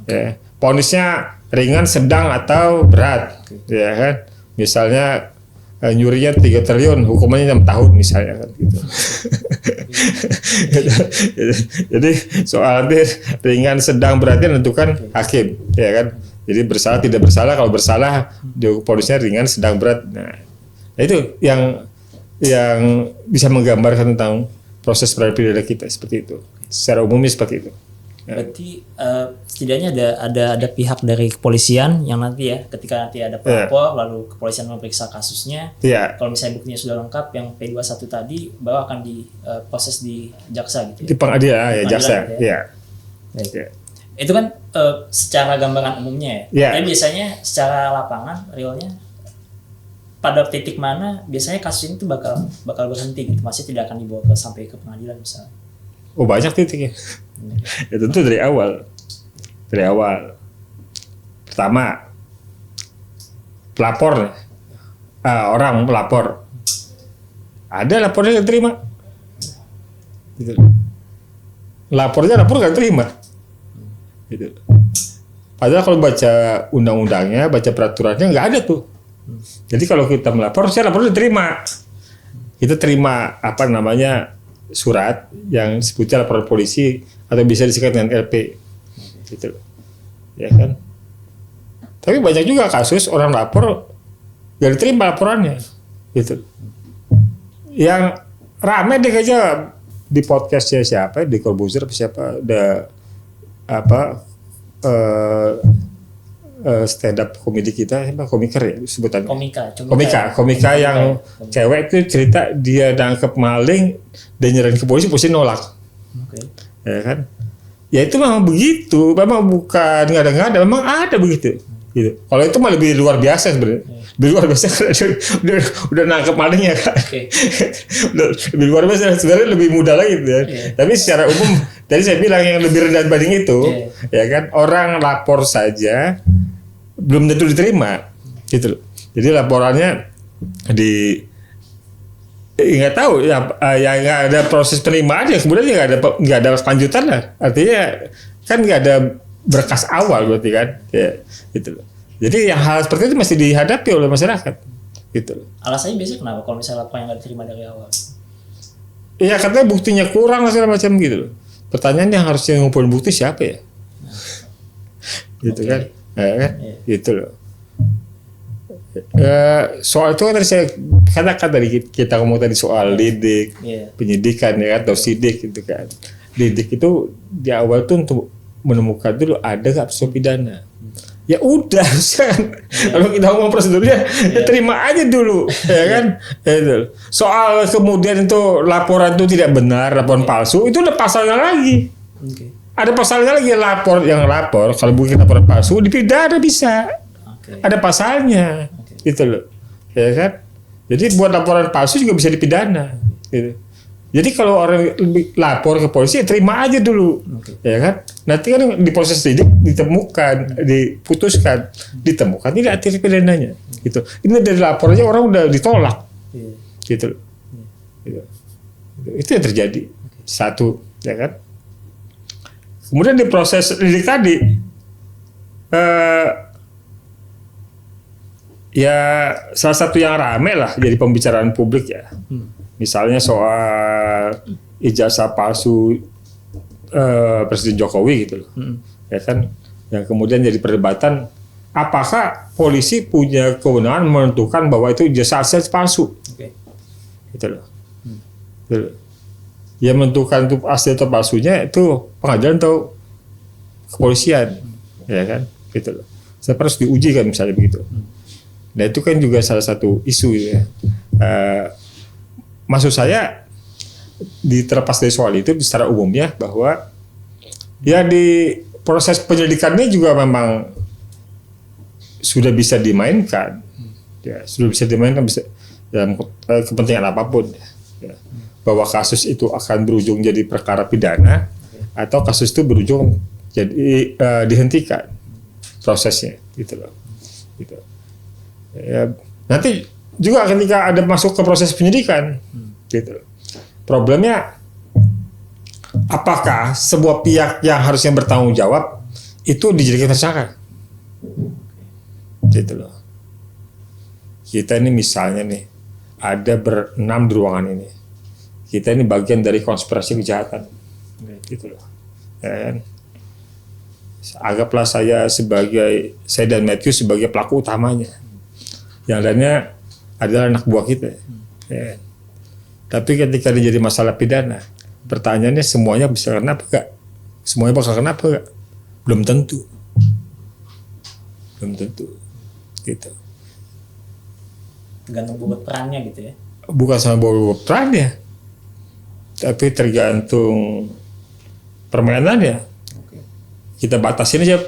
S2: Ya. Vonisnya ringan, sedang, atau berat, ya kan. Misalnya nyurinya 3 triliun, hukumannya 6 tahun misalnya kan, gitu. Jadi soal ringan, sedang, beratnya menentukan hakim, ya kan. Jadi bersalah tidak bersalah, kalau bersalah vonisnya ringan, sedang, berat. Nah, itu yang bisa menggambarkan tentang proses peradilan kita seperti itu. Secara umumnya seperti itu.
S1: Berarti setidaknya ada pihak dari kepolisian yang nanti ya, ketika nanti ada pelapor, lalu kepolisian memeriksa kasusnya. Kalau misalnya buktinya sudah lengkap, yang P21 tadi baru akan diproses di jaksa, gitu ya?
S2: Di pengadilan, ya, jaksa. Ya.
S1: Ya. Itu kan secara gambaran umumnya ya. Tapi biasanya secara lapangan realnya pada titik mana biasanya kasus ini tuh bakal berhenti, gitu. Masih tidak akan dibawa sampai ke pengadilan misalnya.
S2: Oh, banyak titiknya. Ya tentu dari awal. Pertama, pelapor, orang melapor, ada lapornya yang terima, gitu. Lapor nggak terima, gitu. Padahal kalau baca undang-undangnya, baca peraturannya nggak ada tuh. Jadi kalau kita melapor, saya lapor diterima. Kita terima surat yang disebutnya laporan polisi atau bisa disingkat dengan LP, gitu loh. Ya kan. Tapi banyak juga kasus orang lapor gak diterima laporannya, gitu. Yang rame deh aja di podcastnya siapa, di Corbuzier siapa, ada apa stand up komedi kita, komiker ya sebutannya. Komika yang cewek itu cerita dia nangkep maling dan nyerahin ke polisi nolak. Ya kan? Ya itu memang begitu, memang bukan ngada-ngada, memang ada begitu. Gitu. Kalau itu mah lebih luar biasa sebenarnya. Lebih luar biasa karena dia udah nangkep malingnya kan. Lebih luar biasa, sebenarnya lebih mudah lagi gitu ya. Tapi secara umum tadi saya bilang yang lebih rendah dibanding itu, ya kan, orang lapor saja belum tentu diterima, gitu loh. Jadi laporannya nggak tahu ya nggak ada proses penerimaan ya, kemudian nggak ada lanjutan lah. Artinya kan nggak ada berkas awal berarti kan, ya, gitu loh. Jadi yang hal seperti itu masih dihadapi oleh masyarakat, gitu loh.
S1: Alasannya biasanya kenapa kalau misalnya laporan yang nggak diterima dari awal?
S2: Iya katanya buktinya kurang lah segala macam gitu loh. Pertanyaannya harusnya ngumpulin bukti siapa ya? Gitu kan, ya kan, gitu loh. Soal itu kan tadi saya katakan tadi kita ngomong tadi soal lidik, penyidikan ya atau sidik gitu kan. Lidik itu di awal tuh untuk menemukan dulu ada nggak unsur pidana. Ya udah kan. Kalau kita ngomong prosedurnya ya terima aja dulu, ya kan. Soal kemudian itu laporan itu tidak benar, laporan palsu, itu ada pasalnya lagi. Ada pasalnya lagi, yang lapor kalau bukan laporan palsu dipidana bisa. Ada pasalnya. Gitu loh, ya kan? Jadi buat laporan palsu juga bisa dipidana. Gitu. Jadi kalau orang lapor ke polisi, ya terima aja dulu, ya kan? Nanti kan di proses sidik ditemukan, diputuskan, ditemukan tidak tindak pidananya. Gitu. Ini dari laporannya orang udah ditolak, gitu loh. Gitu. Itu yang terjadi. Satu, ya kan? Kemudian di proses sidik tadi. Ya salah satu yang rame lah jadi pembicaraan publik ya. Misalnya soal ijazah palsu Presiden Jokowi gitu loh. Ya kan, yang kemudian jadi perdebatan apakah polisi punya kewenangan menentukan bahwa itu ijazah palsu. Gitu loh. Gitu loh. Ya menentukan itu asli atau palsunya itu pengadilan atau kepolisian. Ya kan? Gitu loh. Saya harus diuji kan misalnya begitu. Nah itu kan juga salah satu isu ya. Maksud saya terlepas dari soal itu secara umumnya bahwa ya di proses penyelidikannya juga memang sudah bisa dimainkan, ya sudah bisa dimainkan bisa dalam kepentingan apapun, ya. Bahwa kasus itu akan berujung jadi perkara pidana atau kasus itu berujung jadi dihentikan prosesnya, gitu loh. Gitu. Ya, nanti juga ketika ada masuk ke proses penyidikan, gitu. Problemnya apakah sebuah pihak yang harusnya bertanggung jawab itu dijadikan tersangka, gitu loh. Kita ini misalnya nih ada berenam di ruangan ini, kita ini bagian dari konspirasi kejahatan, gitu loh. Dan anggaplah saya dan Matthew sebagai pelaku utamanya. Yang lainnya adalah anak buah kita. Ya. Tapi ketika jadi masalah pidana, pertanyaannya semuanya bisa kena apa enggak? Semuanya bakal kena apa enggak? Belum tentu. Gitu.
S1: Tergantung bobot perannya gitu ya?
S2: Bukan sama bobot perannya, tapi tergantung permainannya. Kita batasin aja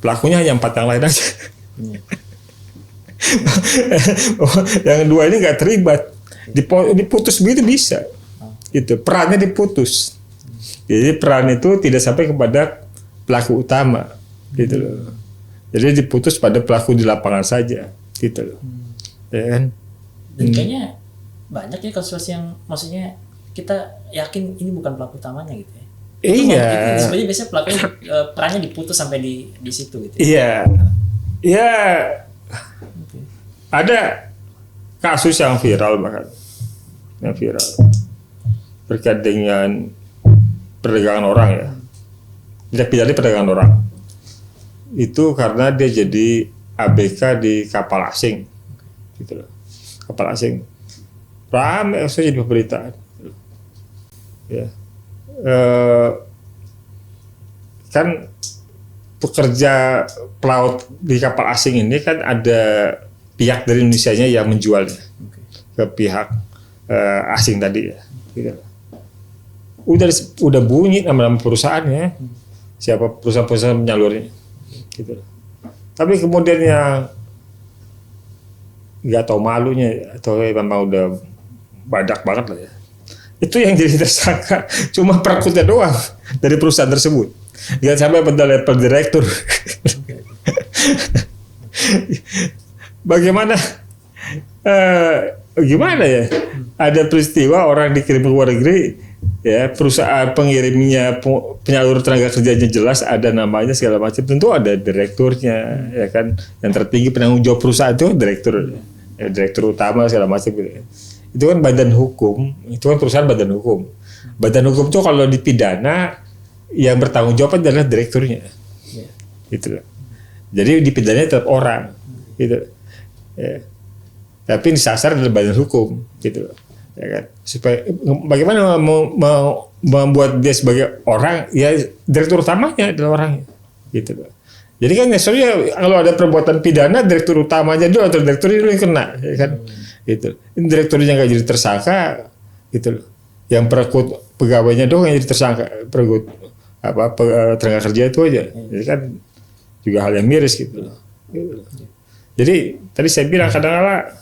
S2: pelakunya hanya 4 yang lain aja. Yang dua ini nggak terlibat, diputus begitu bisa, gitu. Perannya diputus, jadi peran itu tidak sampai kepada pelaku utama, gitu loh. Jadi diputus pada pelaku di lapangan saja, gitu loh. Ya kan?
S1: Dan kayaknya banyak ya kasus yang maksudnya kita yakin ini bukan pelaku utamanya gitu ya.
S2: Iya.
S1: Sebenarnya biasanya pelakunya perannya diputus sampai di situ gitu.
S2: Iya. Ya. Ada kasus yang viral bahkan, yang viral. berkait dengan perdagangan orang ya, tidak pidana perdagangan orang. Itu karena dia jadi ABK di kapal asing, gitu loh. Kapal asing ramai jadi pemberitaan. Ya, kan pekerja pelaut di kapal asing ini kan ada pihak dari Indonesianya yang menjualnya ke pihak asing tadi ya. Gitu. Udah bunyi nama-nama perusahaannya, siapa perusahaan-perusahaan penyalurnya, gitu. Tapi kemudian yang nggak tahu malunya atau memang udah badak banget lah ya, itu yang jadi tersangka cuma perekrutnya doang dari perusahaan tersebut, nggak sampai pada level direktur. Bagaimana gimana ya, ada peristiwa orang dikirim ke luar negeri ya, perusahaan pengirimnya penyalur tenaga kerjanya jelas ada namanya segala macam, tentu ada direkturnya ya kan, yang tertinggi penanggung jawab perusahaan itu direktur ya, direktur utama segala macam gitu. Itu kan badan hukum, itu kan perusahaan badan hukum. Badan hukum itu kalau dipidana yang bertanggung jawab adalah direkturnya, gitu loh. Jadi dipidana tetap orang, gitu. Ya. Tapi disasar adalah badan hukum, gitu loh. Ya kan? Supaya bagaimana membuat dia sebagai orang, ya direktur utamanya adalah orangnya, gitu loh. Jadi kan soalnya kalau ada perbuatan pidana direktur utamanya dulu atau direktur itu yang kena, ya kan? Gitu. Ini direkturnya nggak jadi tersangka, gitu loh. Yang perekrut pegawainya doang yang jadi tersangka, perekrut tenaga kerja itu aja. Jadi kan juga hal yang miris gitu loh. Gitu. Jadi tadi saya bilang kadang-kadang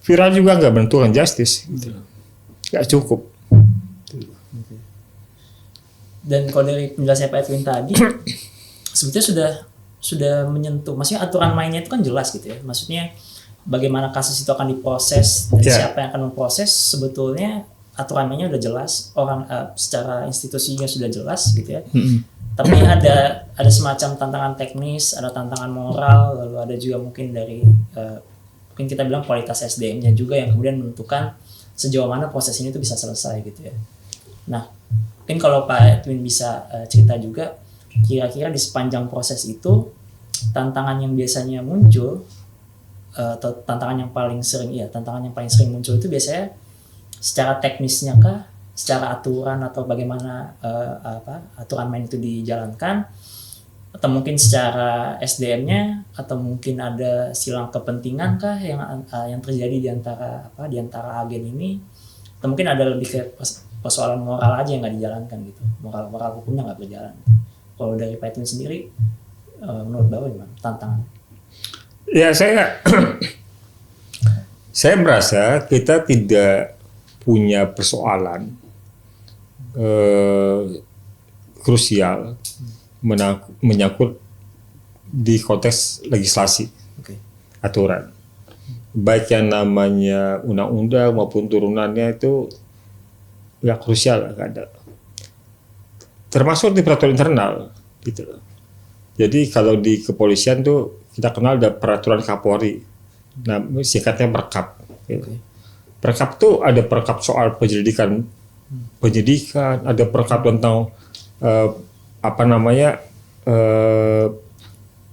S2: viral juga nggak menentukan justice, gitu. Nggak cukup.
S1: Dan kalau dari penjelasan Pak Edwin tadi, sebetulnya sudah menyentuh, maksudnya aturan mainnya itu kan jelas gitu ya. Maksudnya bagaimana kasus itu akan diproses dan siapa yang akan memproses, sebetulnya aturan mainnya udah jelas, orang secara institusinya sudah jelas gitu ya. Tapi ada semacam tantangan teknis, ada tantangan moral, lalu ada juga mungkin dari mungkin kita bilang kualitas SDM-nya juga yang kemudian menentukan sejauh mana proses ini tuh bisa selesai gitu ya. Nah, mungkin kalau Pak Edwin bisa cerita juga, kira-kira di sepanjang proses itu tantangan yang biasanya muncul atau tantangan yang paling sering muncul itu biasanya secara teknisnya kah, secara aturan atau bagaimana aturan main itu dijalankan, atau mungkin secara SDM-nya, atau mungkin ada silang kepentingan kah yang terjadi di antara agen ini, atau mungkin ada lebih ke persoalan moral aja yang nggak dijalankan gitu, moral hukumnya nggak berjalan. Kalau dari Pak Edwin sendiri, menurut Bapak gimana tantangan?
S2: Ya saya merasa kita tidak punya persoalan krusial menyangkut di konteks legislasi, aturan, baik yang namanya undang-undang maupun turunannya itu nggak krusial, nggak ada. Termasuk di peraturan internal, gitu. Jadi kalau di kepolisian tuh kita kenal ada peraturan Kapolri, nah singkatnya Perkap. Gitu. Perkap tuh ada perkap soal penyidikan, ada perkap tentang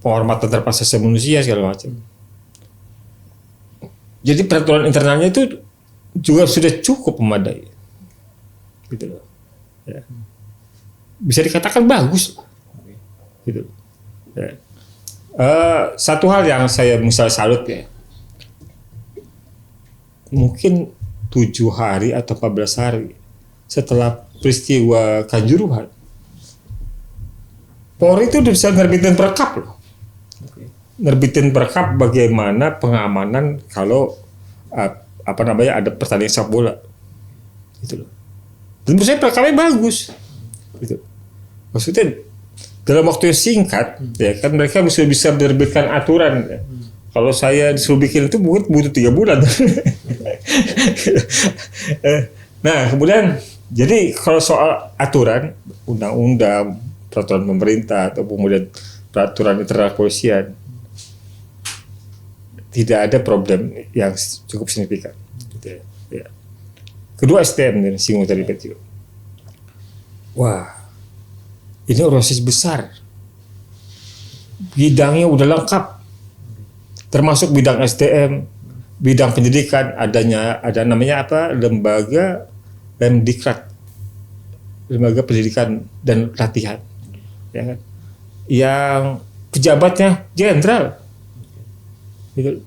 S2: penghormatan terhadap asasi manusia segala macam. Jadi peraturan internalnya itu juga sudah cukup memadai, gitu loh. Ya. Bisa dikatakan bagus, gitu. Ya. Satu hal yang saya misalnya salut ya, mungkin 7 hari atau 14 hari setelah peristiwa Kanjuruhan, Polri itu udah bisa nerbitin perkap loh. Nerbitin perkap bagaimana pengamanan kalau ada pertandingan sepak bola, gitu loh. Dan menurut saya perkapnya bagus, gitu. Maksudnya dalam waktu yang singkat, ya kan mereka bisa menerbitkan aturan. Ya. Kalau saya disuruh bikin itu mungkin butuh 3 bulan. Nah, kemudian jadi kalau soal aturan, undang-undang, peraturan pemerintah atau kemudian peraturan internal kepolisian, tidak ada problem yang cukup signifikan. Gitu ya. Kedua SDM nih, singgung tadi Petio. Wah, ini organisasi besar. Bidangnya udah lengkap. Termasuk bidang SDM, bidang pendidikan, ada namanya apa? Lembaga Lemdiklat. Lembaga Pendidikan dan Latihan. Ya kan? Yang pejabatnya jenderal. Gitu.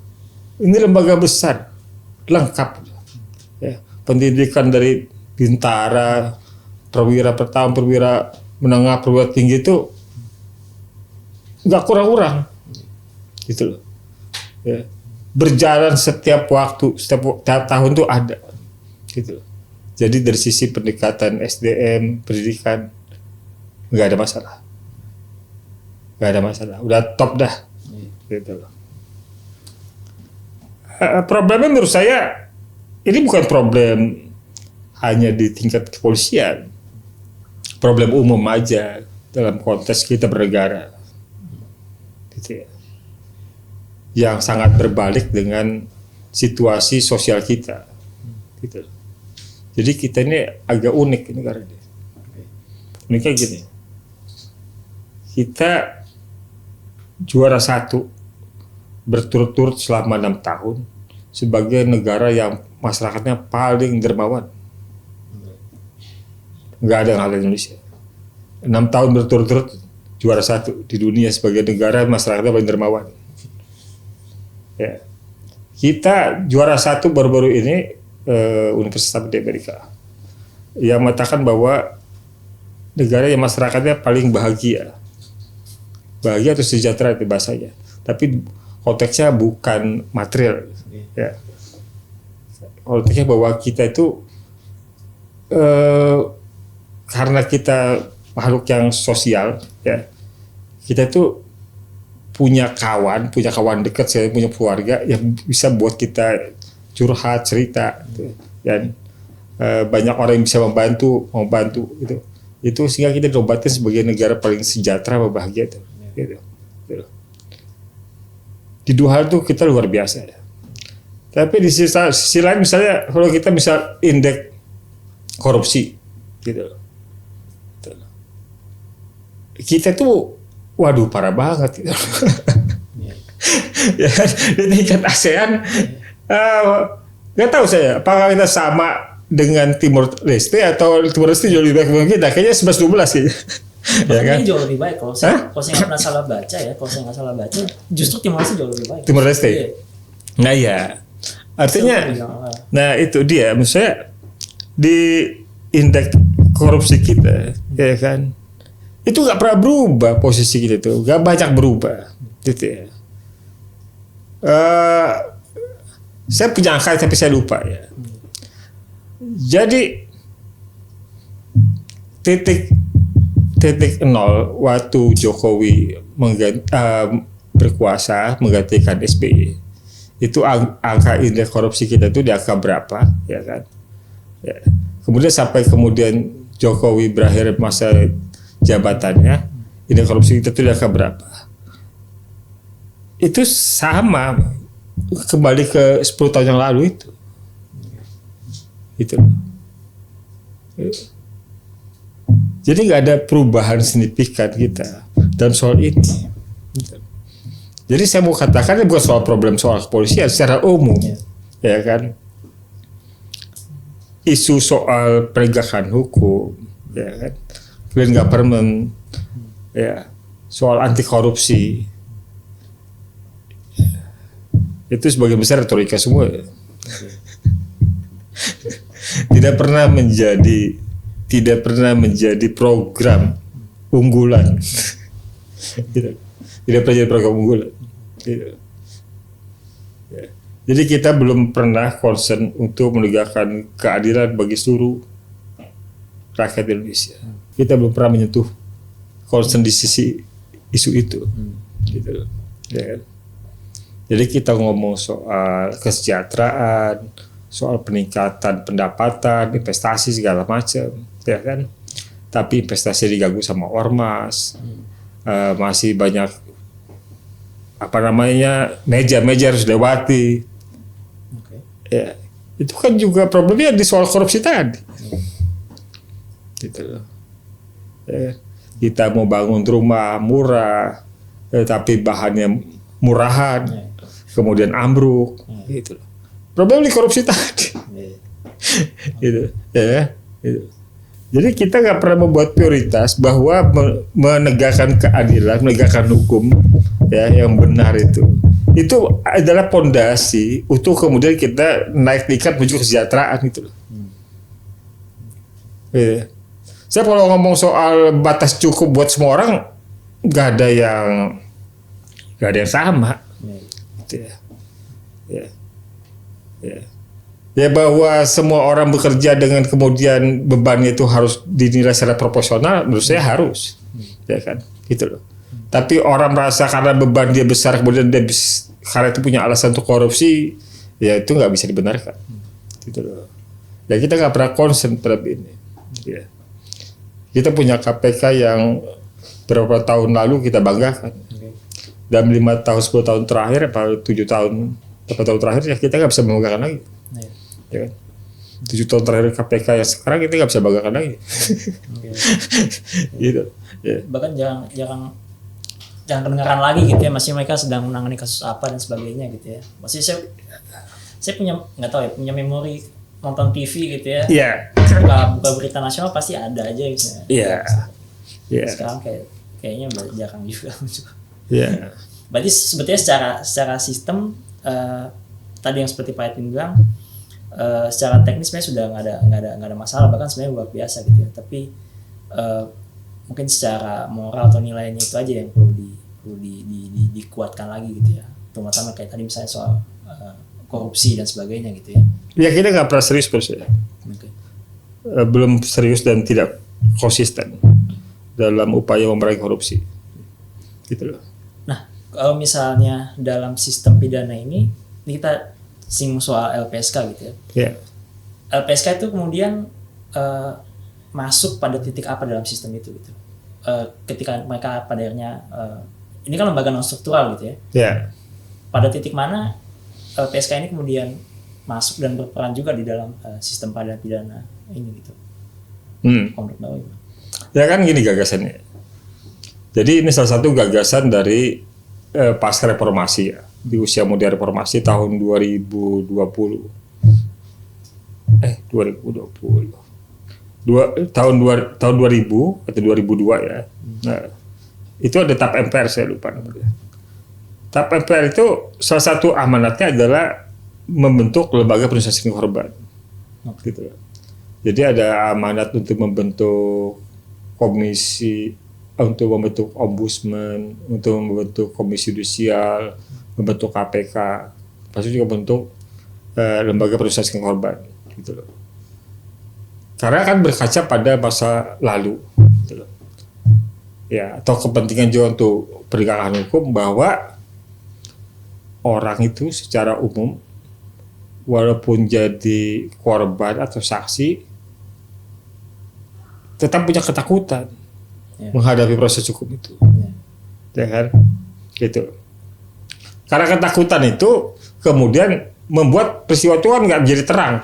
S2: Ini lembaga besar, lengkap. Ya. Pendidikan dari bintara, perwira pertama, perwira menengah, perwira tinggi itu nggak kurang-kurang, gitu loh. Ya. Berjalan setiap waktu, setiap tahun tuh ada, gitu loh. Jadi dari sisi pendekatan SDM, pendidikan, nggak ada masalah. Nggak ada masalah, udah top dah. Gitu loh. Problemnya menurut saya, ini bukan problem hanya di tingkat kepolisian. Problem umum aja dalam konteks kita bernegara. Gitu ya. Yang sangat berbalik dengan situasi sosial kita. Gitu. Jadi kita ini agak unik negara ini. Uniknya gini, kita juara 1 berturut-turut selama 6 tahun sebagai negara yang masyarakatnya paling dermawan. Nggak ada yang hal Indonesia. 6 tahun berturut-turut juara 1 di dunia sebagai negara masyarakatnya paling dermawan. Ya. Kita juara 1 baru-baru ini Universitas di Amerika yang mengatakan bahwa negara yang masyarakatnya paling bahagia atau sejahtera itu bahasanya, tapi konteksnya bukan material, ya. Konteksnya bahwa kita itu karena kita makhluk yang sosial, ya, kita itu punya kawan dekat, saya punya keluarga yang bisa buat kita curhat, cerita, dan banyak orang yang bisa membantu gitu. Itu sehingga kita diobatin sebagai negara paling sejahtera, bahagia, gitu. Di dua hal itu kita luar biasa. Tapi di sisi lain misalnya kalau kita bisa indeks korupsi, gitu. Kita tuh, waduh parah banget. Gitu. Ya, di tingkat ASEAN. Nggak tahu saya, apakah kita sama dengan Timor Leste atau Timor Leste jauh lebih baik dari kita? Kayaknya 11-12 sih.
S1: Ya kan? Ini jauh lebih baik kalau saya nggak pernah salah baca ya. Kalau saya nggak salah baca, justru Timor Leste jauh lebih baik.
S2: Timor Leste. Iya. Nah ya, artinya, nah itu dia. Maksudnya di indeks korupsi kita, ya kan? Itu nggak pernah berubah posisi kita itu, nggak banyak berubah, gitu ya. Saya punya angka tapi saya lupa ya. Jadi titik 0 waktu Jokowi berkuasa menggantikan SBY, itu angka indeks korupsi kita itu di angka berapa, ya kan? Ya. Kemudian sampai Jokowi berakhir masa jabatannya, indeks korupsi kita itu di angka berapa? Itu sama kembali ke 10 tahun yang lalu itu. Jadi nggak ada perubahan signifikan kita dalam soal ini. Jadi saya mau katakan ini bukan soal kepolisian secara umum, ya kan. Isu soal penegakan hukum, ya kan, clean government, ya, soal anti korupsi, itu sebagian besar retorika semua. Tidak pernah menjadi program unggulan. Tidak pernah jadi program unggulan. Jadi kita belum pernah concern untuk menegakkan keadilan bagi seluruh rakyat Indonesia. Kita belum pernah menyentuh concern di sisi isu itu. Gitu. Ya. Jadi kita ngomong soal kesejahteraan, soal peningkatan pendapatan, investasi segala macam, ya kan? Tapi investasi diganggu sama ormas, masih banyak meja harus lewati. Ya, Itu kan juga problemnya di soal korupsi tadi. Gitu loh. Ya, kita mau bangun rumah murah, tapi bahannya murahan, kemudian ambruk, gitu loh. Problem di korupsi tadi. Gitu, ya. Gitu. Jadi kita nggak pernah membuat prioritas bahwa menegakkan keadilan, menegakkan hukum ya yang benar itu adalah pondasi untuk kemudian kita naik tingkat menuju kesejahteraan gitu loh. Ya. Saya kalau ngomong soal batas cukup buat semua orang nggak ada yang sama. Gitu ya. Ya. Ya. Ya bahwa semua orang bekerja dengan kemudian bebannya itu harus dinilai secara proporsional, menurut saya harus, ya kan, gitu loh. Tapi orang merasa karena beban dia besar kemudian karena itu punya alasan untuk korupsi, ya itu nggak bisa dibenarkan, gitu loh. Ya kita nggak pernah concern terhadap ini. Ya. Kita punya KPK yang beberapa tahun lalu kita banggakan. Dalam 5 tahun 10 tahun terakhir, apa 7 tahun, berapa tahun terakhir ya kita nggak bisa membanggakan lagi. Ya kan? 7 tahun terakhir KPK yang sekarang kita nggak bisa banggakan lagi. Gitu. Ya.
S1: Bahkan jangan kedengaran lagi gitu ya, masih mereka sedang menangani kasus apa dan sebagainya gitu ya. Masih saya punya nggak tahu ya, punya memori nonton TV gitu ya.
S2: Iya.
S1: Buka berita nasional pasti ada aja gitu ya.
S2: Iya. Iya.
S1: Sekarang kayaknya jarang juga.
S2: Iya.
S1: Berarti sebetulnya secara sistem tadi yang seperti Pak Edwin bilang, secara teknis sebenarnya sudah nggak ada masalah, bahkan sebenarnya luar biasa gitu ya. Tapi mungkin secara moral atau nilainya itu aja yang perlu dikuatkan lagi gitu ya. Terutama kayak tadi misalnya soal korupsi dan sebagainya gitu ya.
S2: Ya kita nggak pernah serius bos ya.
S1: Okay.
S2: Belum serius dan tidak konsisten dalam upaya memerangi korupsi. Gitu loh.
S1: Nah kalau misalnya dalam sistem pidana ini kita singgung soal LPSK gitu ya.
S2: Yeah.
S1: LPSK itu kemudian masuk pada titik apa dalam sistem itu gitu. Ketika mereka pada akhirnya ini kan lembaga non struktural gitu ya.
S2: Yeah.
S1: Pada titik mana LPSK ini kemudian masuk dan berperan juga di dalam sistem peradilan pidana ini gitu. Menurut Bapak gimana?
S2: Ya kan gini gagasannya. Jadi ini salah satu gagasan dari pasca reformasi ya. Di usia muda reformasi tahun 2020. 2020. Tahun 2000 atau 2002 ya. Nah, itu ada TAP MPR, saya lupa namanya. TAP MPR itu salah satu amanatnya adalah membentuk lembaga perlindungan saksi korban. Gitu. Jadi ada amanat untuk membentuk komisi, untuk membentuk ombudsman, untuk membentuk komisi judisial, membentuk KPK, pasti juga bentuk lembaga perlindungan saksi korban, gitu loh. Karena kan berkaca pada masa lalu, gitu loh. Ya, atau kepentingan juga untuk penegakan hukum bahwa orang itu secara umum walaupun jadi korban atau saksi tetap punya ketakutan menghadapi proses hukum itu, ya kan, gitu. Karena ketakutan itu kemudian membuat peristiwa itu kan nggak menjadi terang,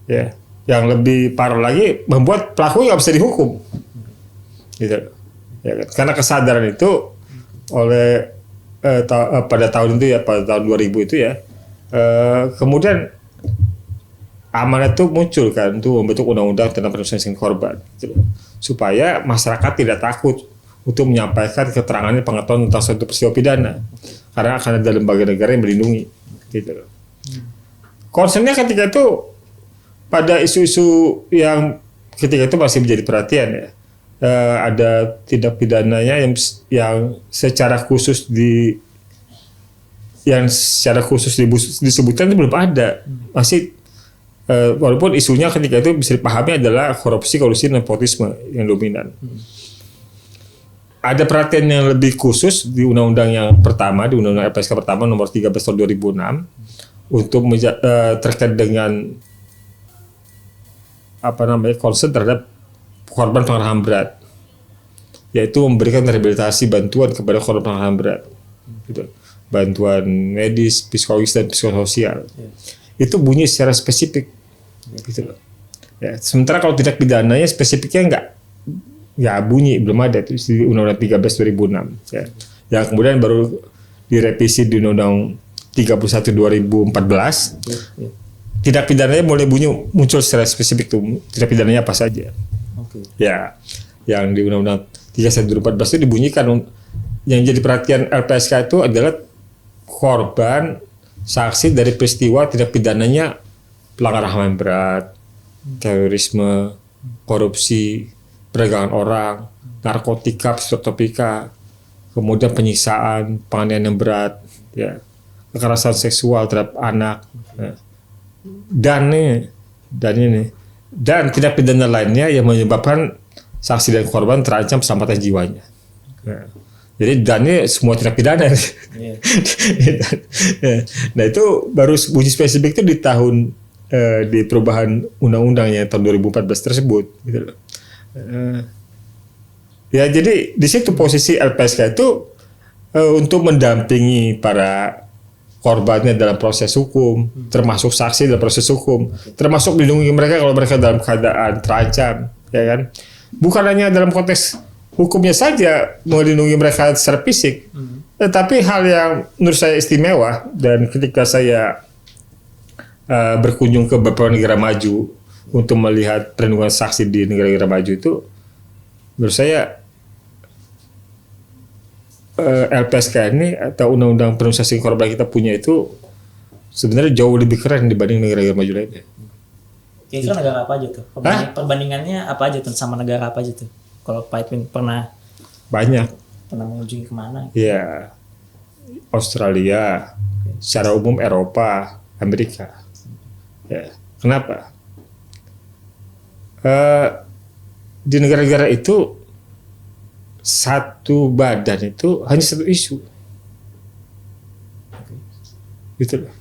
S2: ya. Yang lebih parah lagi membuat pelaku nggak bisa dihukum, gitu, ya kan? Karena kesadaran itu oleh pada tahun itu ya, pada tahun 2000 itu ya, kemudian amanat itu muncul kan untuk membentuk undang-undang tentang perlindungan saksi korban, gitu, supaya masyarakat tidak takut untuk menyampaikan keterangannya, pengetahuan tentang suatu peristiwa pidana, karena akan ada lembaga negara yang melindungi, gitu. Concernnya ketika itu pada isu-isu yang ketika itu masih menjadi perhatian ya, ada tindak pidananya yang secara khusus disebutkan itu belum ada, masih walaupun isunya ketika itu bisa dipahami adalah korupsi, kolusi, nepotisme yang dominan. Ada perhatian yang lebih khusus di undang-undang yang pertama, di undang-undang LPSK pertama nomor 13 tahun 2006 untuk terkait dengan concern terhadap korban pelanggaran HAM berat, yaitu memberikan rehabilitasi bantuan kepada korban pelanggaran HAM berat, gitu. Bantuan medis, psikologis dan psikososial. itu bunyi secara spesifik, gitu loh. Ya, sementara kalau tindak pidananya spesifiknya nggak bunyi, belum ada itu di Undang-Undang 13 2006. Ya. Yang kemudian baru direvisi di Undang-Undang 31 2014. Tindak pidananya mulai bunyi muncul secara spesifik tuh, tindak pidananya apa saja. Ya, yang di Undang-Undang 31 2014 itu dibunyikan yang jadi perhatian LPSK itu adalah korban saksi dari peristiwa tindak pidananya pelanggaran HAM yang berat, terorisme, korupsi, perdagangan orang, narkotika, psikotropika, kemudian penyiksaan, penganiayaan yang berat, ya, kekerasan seksual terhadap anak, ya. Dan tindak pidana lainnya yang menyebabkan saksi dan korban terancam keselamatan jiwanya. Ya. Jadi dannya semua tindak pidana. Yeah. Nah itu baru bunyi spesifik itu di tahun di perubahan undang-undangnya tahun 2014 tersebut. Gitu loh. Ya jadi di situ posisi LPSK itu untuk mendampingi para korbannya dalam proses hukum, termasuk saksi dalam proses hukum, termasuk melindungi mereka kalau mereka dalam keadaan terancam, ya kan? Bukan hanya dalam konteks hukumnya saja melindungi mereka secara fisik, tetapi hal yang menurut saya istimewa dan ketika saya berkunjung ke beberapa negara maju untuk melihat perlindungan saksi di negara-negara maju itu, menurut saya LPSK ini atau Undang-Undang Perlindungan Saksi Korban kita punya itu sebenarnya jauh lebih keren dibanding negara-negara maju lainnya.
S1: Kira-kira negara apa aja tuh? Perbandingannya apa aja tuh sama negara apa aja tuh? Kalau Pak Edwin pernah mengunjungi kemana?
S2: Ya, Australia, secara umum Eropa, Amerika. Ya, kenapa? Di negara-negara itu satu badan itu hanya satu isu, gitu loh.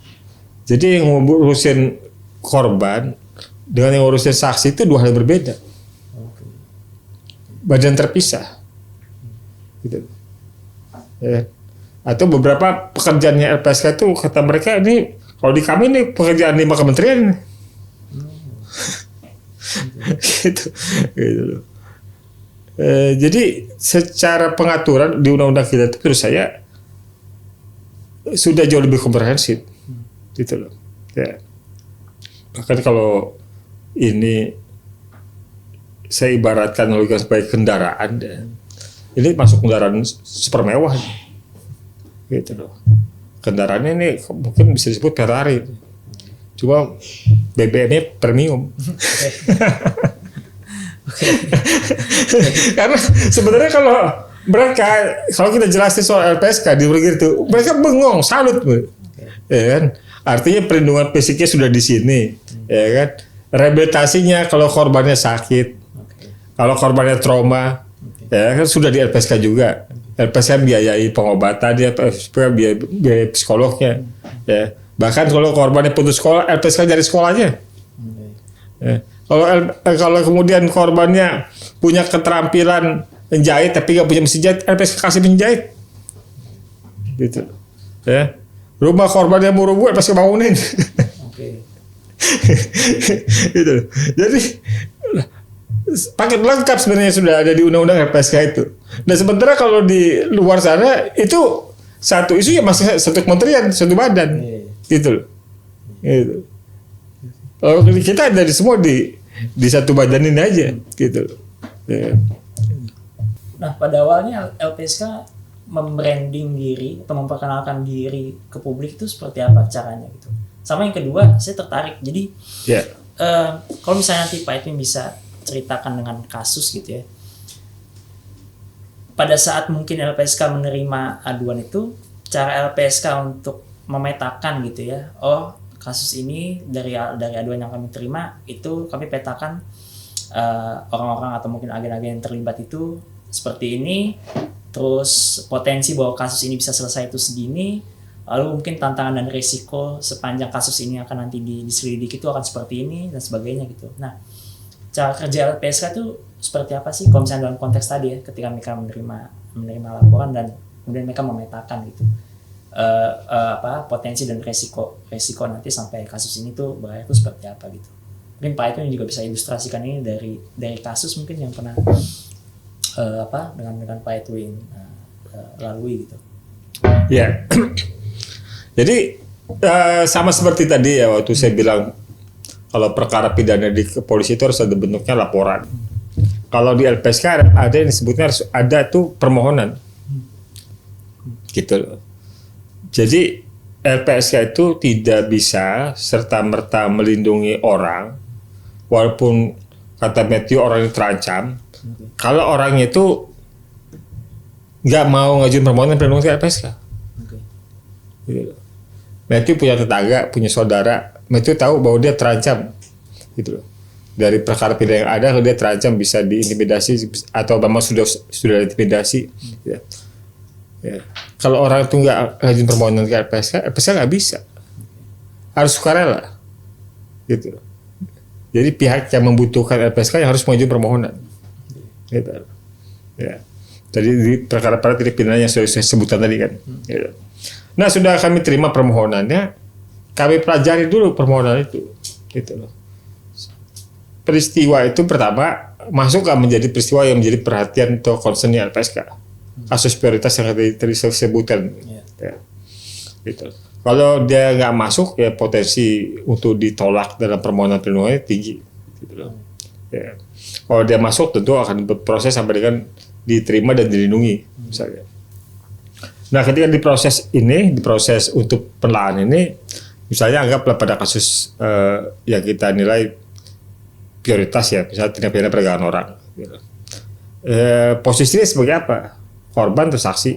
S2: Jadi yang ngurusin korban dengan yang ngurusin saksi itu dua hal berbeda. Badan terpisah, gitu. Ya. Atau beberapa pekerjaannya LPSK itu kata mereka ini kalau di kami ini pekerjaan 5 kementerian, gitu loh. Jadi secara pengaturan di undang-undang kita itu menurut saya sudah jauh lebih komprehensif, gitu loh. Ya. Bahkan kalau ini saya ibaratkan logika sebagai kendaraan, ini masuk kendaraan super mewah, gitu loh. Kendaraannya ini mungkin bisa disebut Ferrari, cuma BBM-nya premium. Karena sebenarnya kalau kita jelasin soal LPSK di begitu, mereka bengong, salut, ya kan? Artinya perlindungan fisiknya sudah di sini, ya kan? Rehabilitasinya kalau korbannya sakit. Kalau korbannya trauma, ya kan sudah di LPSK juga. LPSK biayai pengobatan, dia biaya psikolognya. Ya. Bahkan kalau korbannya putus sekolah, LPSK dari sekolahnya. Ya. Kalau kemudian korbannya punya keterampilan menjahit tapi nggak punya mesin jahit, LPSK kasih menjahit. Gitu. Ya. Rumah korbannya mau rubuh, LPSK bangunin. Gitu. Jadi paket lengkap sebenarnya sudah ada di undang-undang LPSK itu. Nah sementara kalau di luar sana itu satu isu ya masih satu kementerian, satu badan, gitu loh. Gitu. Kalau kita ada di semua di satu badan ini aja, gitu loh. Ya.
S1: Nah pada awalnya LPSK membranding diri atau memperkenalkan diri ke publik itu seperti apa caranya gitu. Sama yang kedua saya tertarik. Jadi kalau misalnya nanti Pak Edwin bisa ceritakan dengan kasus gitu ya. Pada saat mungkin LPSK menerima aduan itu, cara LPSK untuk memetakan gitu ya. Oh, kasus ini dari aduan yang kami terima itu kami petakan orang-orang atau mungkin agen-agen yang terlibat itu seperti ini. Terus potensi bahwa kasus ini bisa selesai itu segini. Lalu mungkin tantangan dan risiko sepanjang kasus ini akan nanti diselidiki itu akan seperti ini dan sebagainya gitu. Nah, cara kerja LPSK itu seperti apa sih kalau misalnya dalam konteks tadi ya, ketika mereka menerima laporan dan kemudian mereka memetakan gitu. potensi dan resiko nanti sampai kasus ini tuh berakhir tuh seperti apa gitu. Mungkin Pak Eko juga bisa ilustrasikan ini dari kasus mungkin yang pernah dengan Pak Edwin lalui gitu.
S2: Ya. Jadi sama seperti tadi ya waktu saya bilang kalau perkara pidana di polisi itu harus ada bentuknya laporan. Kalau di LPSK ada yang disebutnya harus ada tuh permohonan. Gitu loh. Jadi LPSK itu tidak bisa serta-merta melindungi orang walaupun kata Matthew orang yang terancam. Kalau orangnya itu nggak mau ngajuin permohonan perlindungan ke LPSK. Gitu. Matthew punya tetangga, punya saudara. Matthew tahu bahwa dia terancam. Gitu loh. Dari perkara pidana yang ada, dia terancam bisa diintimidasi atau memang sudah diintimidasi. Ya. Ya. Kalau orang itu nggak ngajuin permohonan ke LPSK nggak bisa. Harus sukarela. Gitu. Jadi pihak yang membutuhkan LPSK yang harus mengajukan permohonan. Gitu. Ya. Jadi di perkara-perkara tindak pidana yang sudah saya sebutkan tadi kan. Gitu. Nah sudah kami terima permohonannya, kami pelajari dulu permohonan itu. Gitu loh. Peristiwa itu pertama masuk nggak menjadi peristiwa yang menjadi perhatian atau concernnya LPSK. Kasus prioritas yang tadi saya sebutkan. Ya. Gitu. Kalau dia nggak masuk ya potensi untuk ditolak dalam permohonan perlindungannya tinggi. Gitu loh. Ya. Kalau dia masuk tentu akan berproses sampai dengan diterima dan dilindungi misalnya. Nah ketika diproses untuk penelaan ini, misalnya anggaplah pada kasus yang kita nilai prioritas ya, misalnya tindak pidana perdagangan orang. Gitu. Posisinya sebagai apa? Korban atau saksi?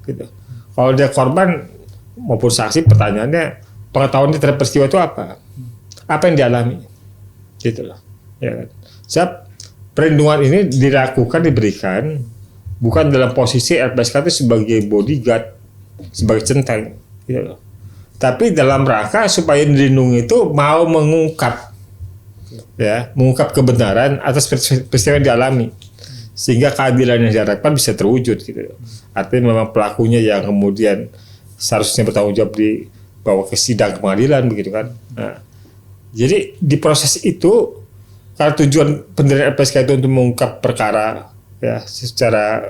S2: Gitu. Kalau dia korban maupun saksi, pertanyaannya pengetahuan terhadap peristiwa itu apa? Apa yang dialami? Gitu loh. Ya kan? Sebab perlindungan ini diberikan bukan dalam posisi LPSK itu sebagai bodyguard, sebagai centeng, gitu loh. Tapi dalam rangka supaya dilindungi itu mau mengungkap kebenaran atas peristiwa yang dialami, sehingga keadilan yang diharapkan bisa terwujud, gitu loh. Artinya memang pelakunya yang kemudian seharusnya bertanggung jawab dibawa ke sidang pengadilan, begitu kan. Nah, jadi di proses itu, karena tujuan pendirian LPSK itu untuk mengungkap perkara ya secara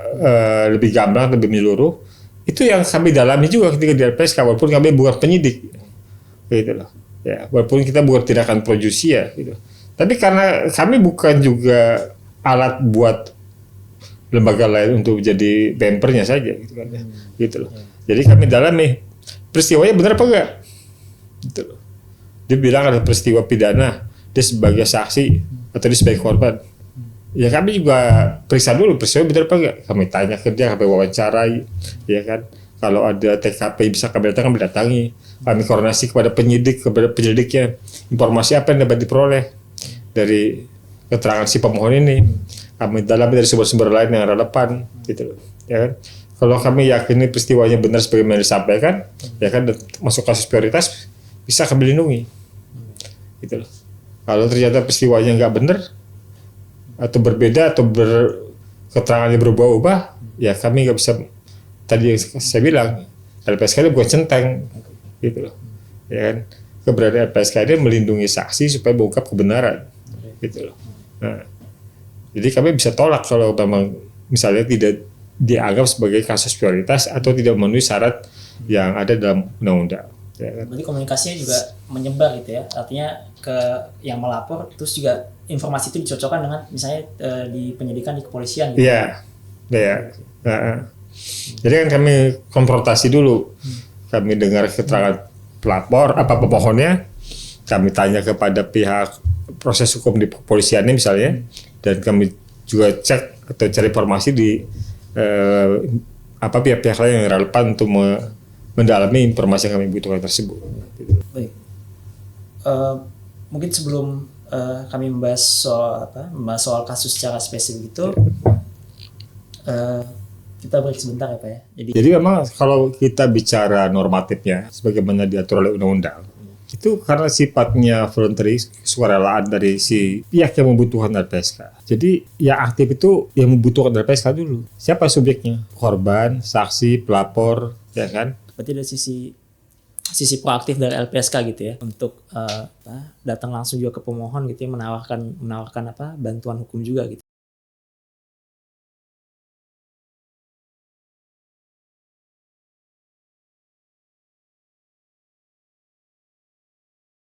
S2: lebih gamblang, lebih menyeluruh, itu yang kami dalami juga ketika di LPSK, walaupun kami bukan penyidik, gitu loh. Ya, walaupun kita bukan tindakan pro justicia, gitu. Tapi karena kami bukan juga alat buat lembaga lain untuk jadi bempernya saja, gitu kan, gitu loh. Jadi kami dalami peristiwanya benar apa enggak, gitu loh. Dia bilang ada peristiwa pidana, dia sebagai saksi atau dia sebagai korban. Ya kami juga periksa dulu peristiwa benar apa enggak. Kami tanya ke dia, kami wawancarai, ya kan. Kalau ada TKP bisa kami datangi. Kami koordinasi kepada penyelidiknya. Informasi apa yang dapat diperoleh dari keterangan si pemohon ini. Kami dalami dari sumber-sumber lain yang relevan, gitu, ya kan. Kalau kami yakini peristiwanya benar sebagaimana disampaikan, ya kan, masuk kasus prioritas, bisa kami lindungi, gitu loh. Kalau ternyata peristiwanya nggak benar atau berbeda atau keterangannya berubah-ubah, ya kami nggak bisa. Tadi yang saya bilang LPSK ini bukan centeng, gitu loh, ya kan. Keberadaan LPSK ini melindungi saksi supaya mengungkap kebenaran, gitu loh. Nah, jadi kami bisa tolak kalau memang misalnya tidak dianggap sebagai kasus prioritas atau tidak memenuhi syarat yang ada dalam undang-undang. Ya kan?
S1: Berarti komunikasinya juga menyebar gitu ya, artinya ke yang melapor, terus juga informasi itu dicocokkan dengan misalnya di penyidikan di kepolisian. Gitu.
S2: Iya, ya. Jadi kan kami konfrontasi dulu, kami dengar keterangan pelapor, apa pemohonnya, kami tanya kepada pihak proses hukum di kepolisiannya misalnya, dan kami juga cek atau cari informasi di pihak-pihak lain yang relevan untuk mendalami informasi yang kami butuhkan tersebut.
S1: Baik. Mungkin sebelum kami membahas soal kasus secara spesifik itu, kita break sebentar ya Pak ya. Jadi
S2: memang kalau kita bicara normatifnya, sebagaimana diatur oleh undang-undang, itu karena sifatnya voluntary, sukarela dari si pihak yang membutuhkan LPSK. Jadi yang aktif itu yang membutuhkan LPSK dulu. Siapa subjeknya? Korban, saksi, pelapor, ya kan?
S1: berarti dari sisi proaktif dari LPSK gitu ya untuk datang langsung juga ke pemohon gitu ya, menawarkan bantuan hukum juga gitu.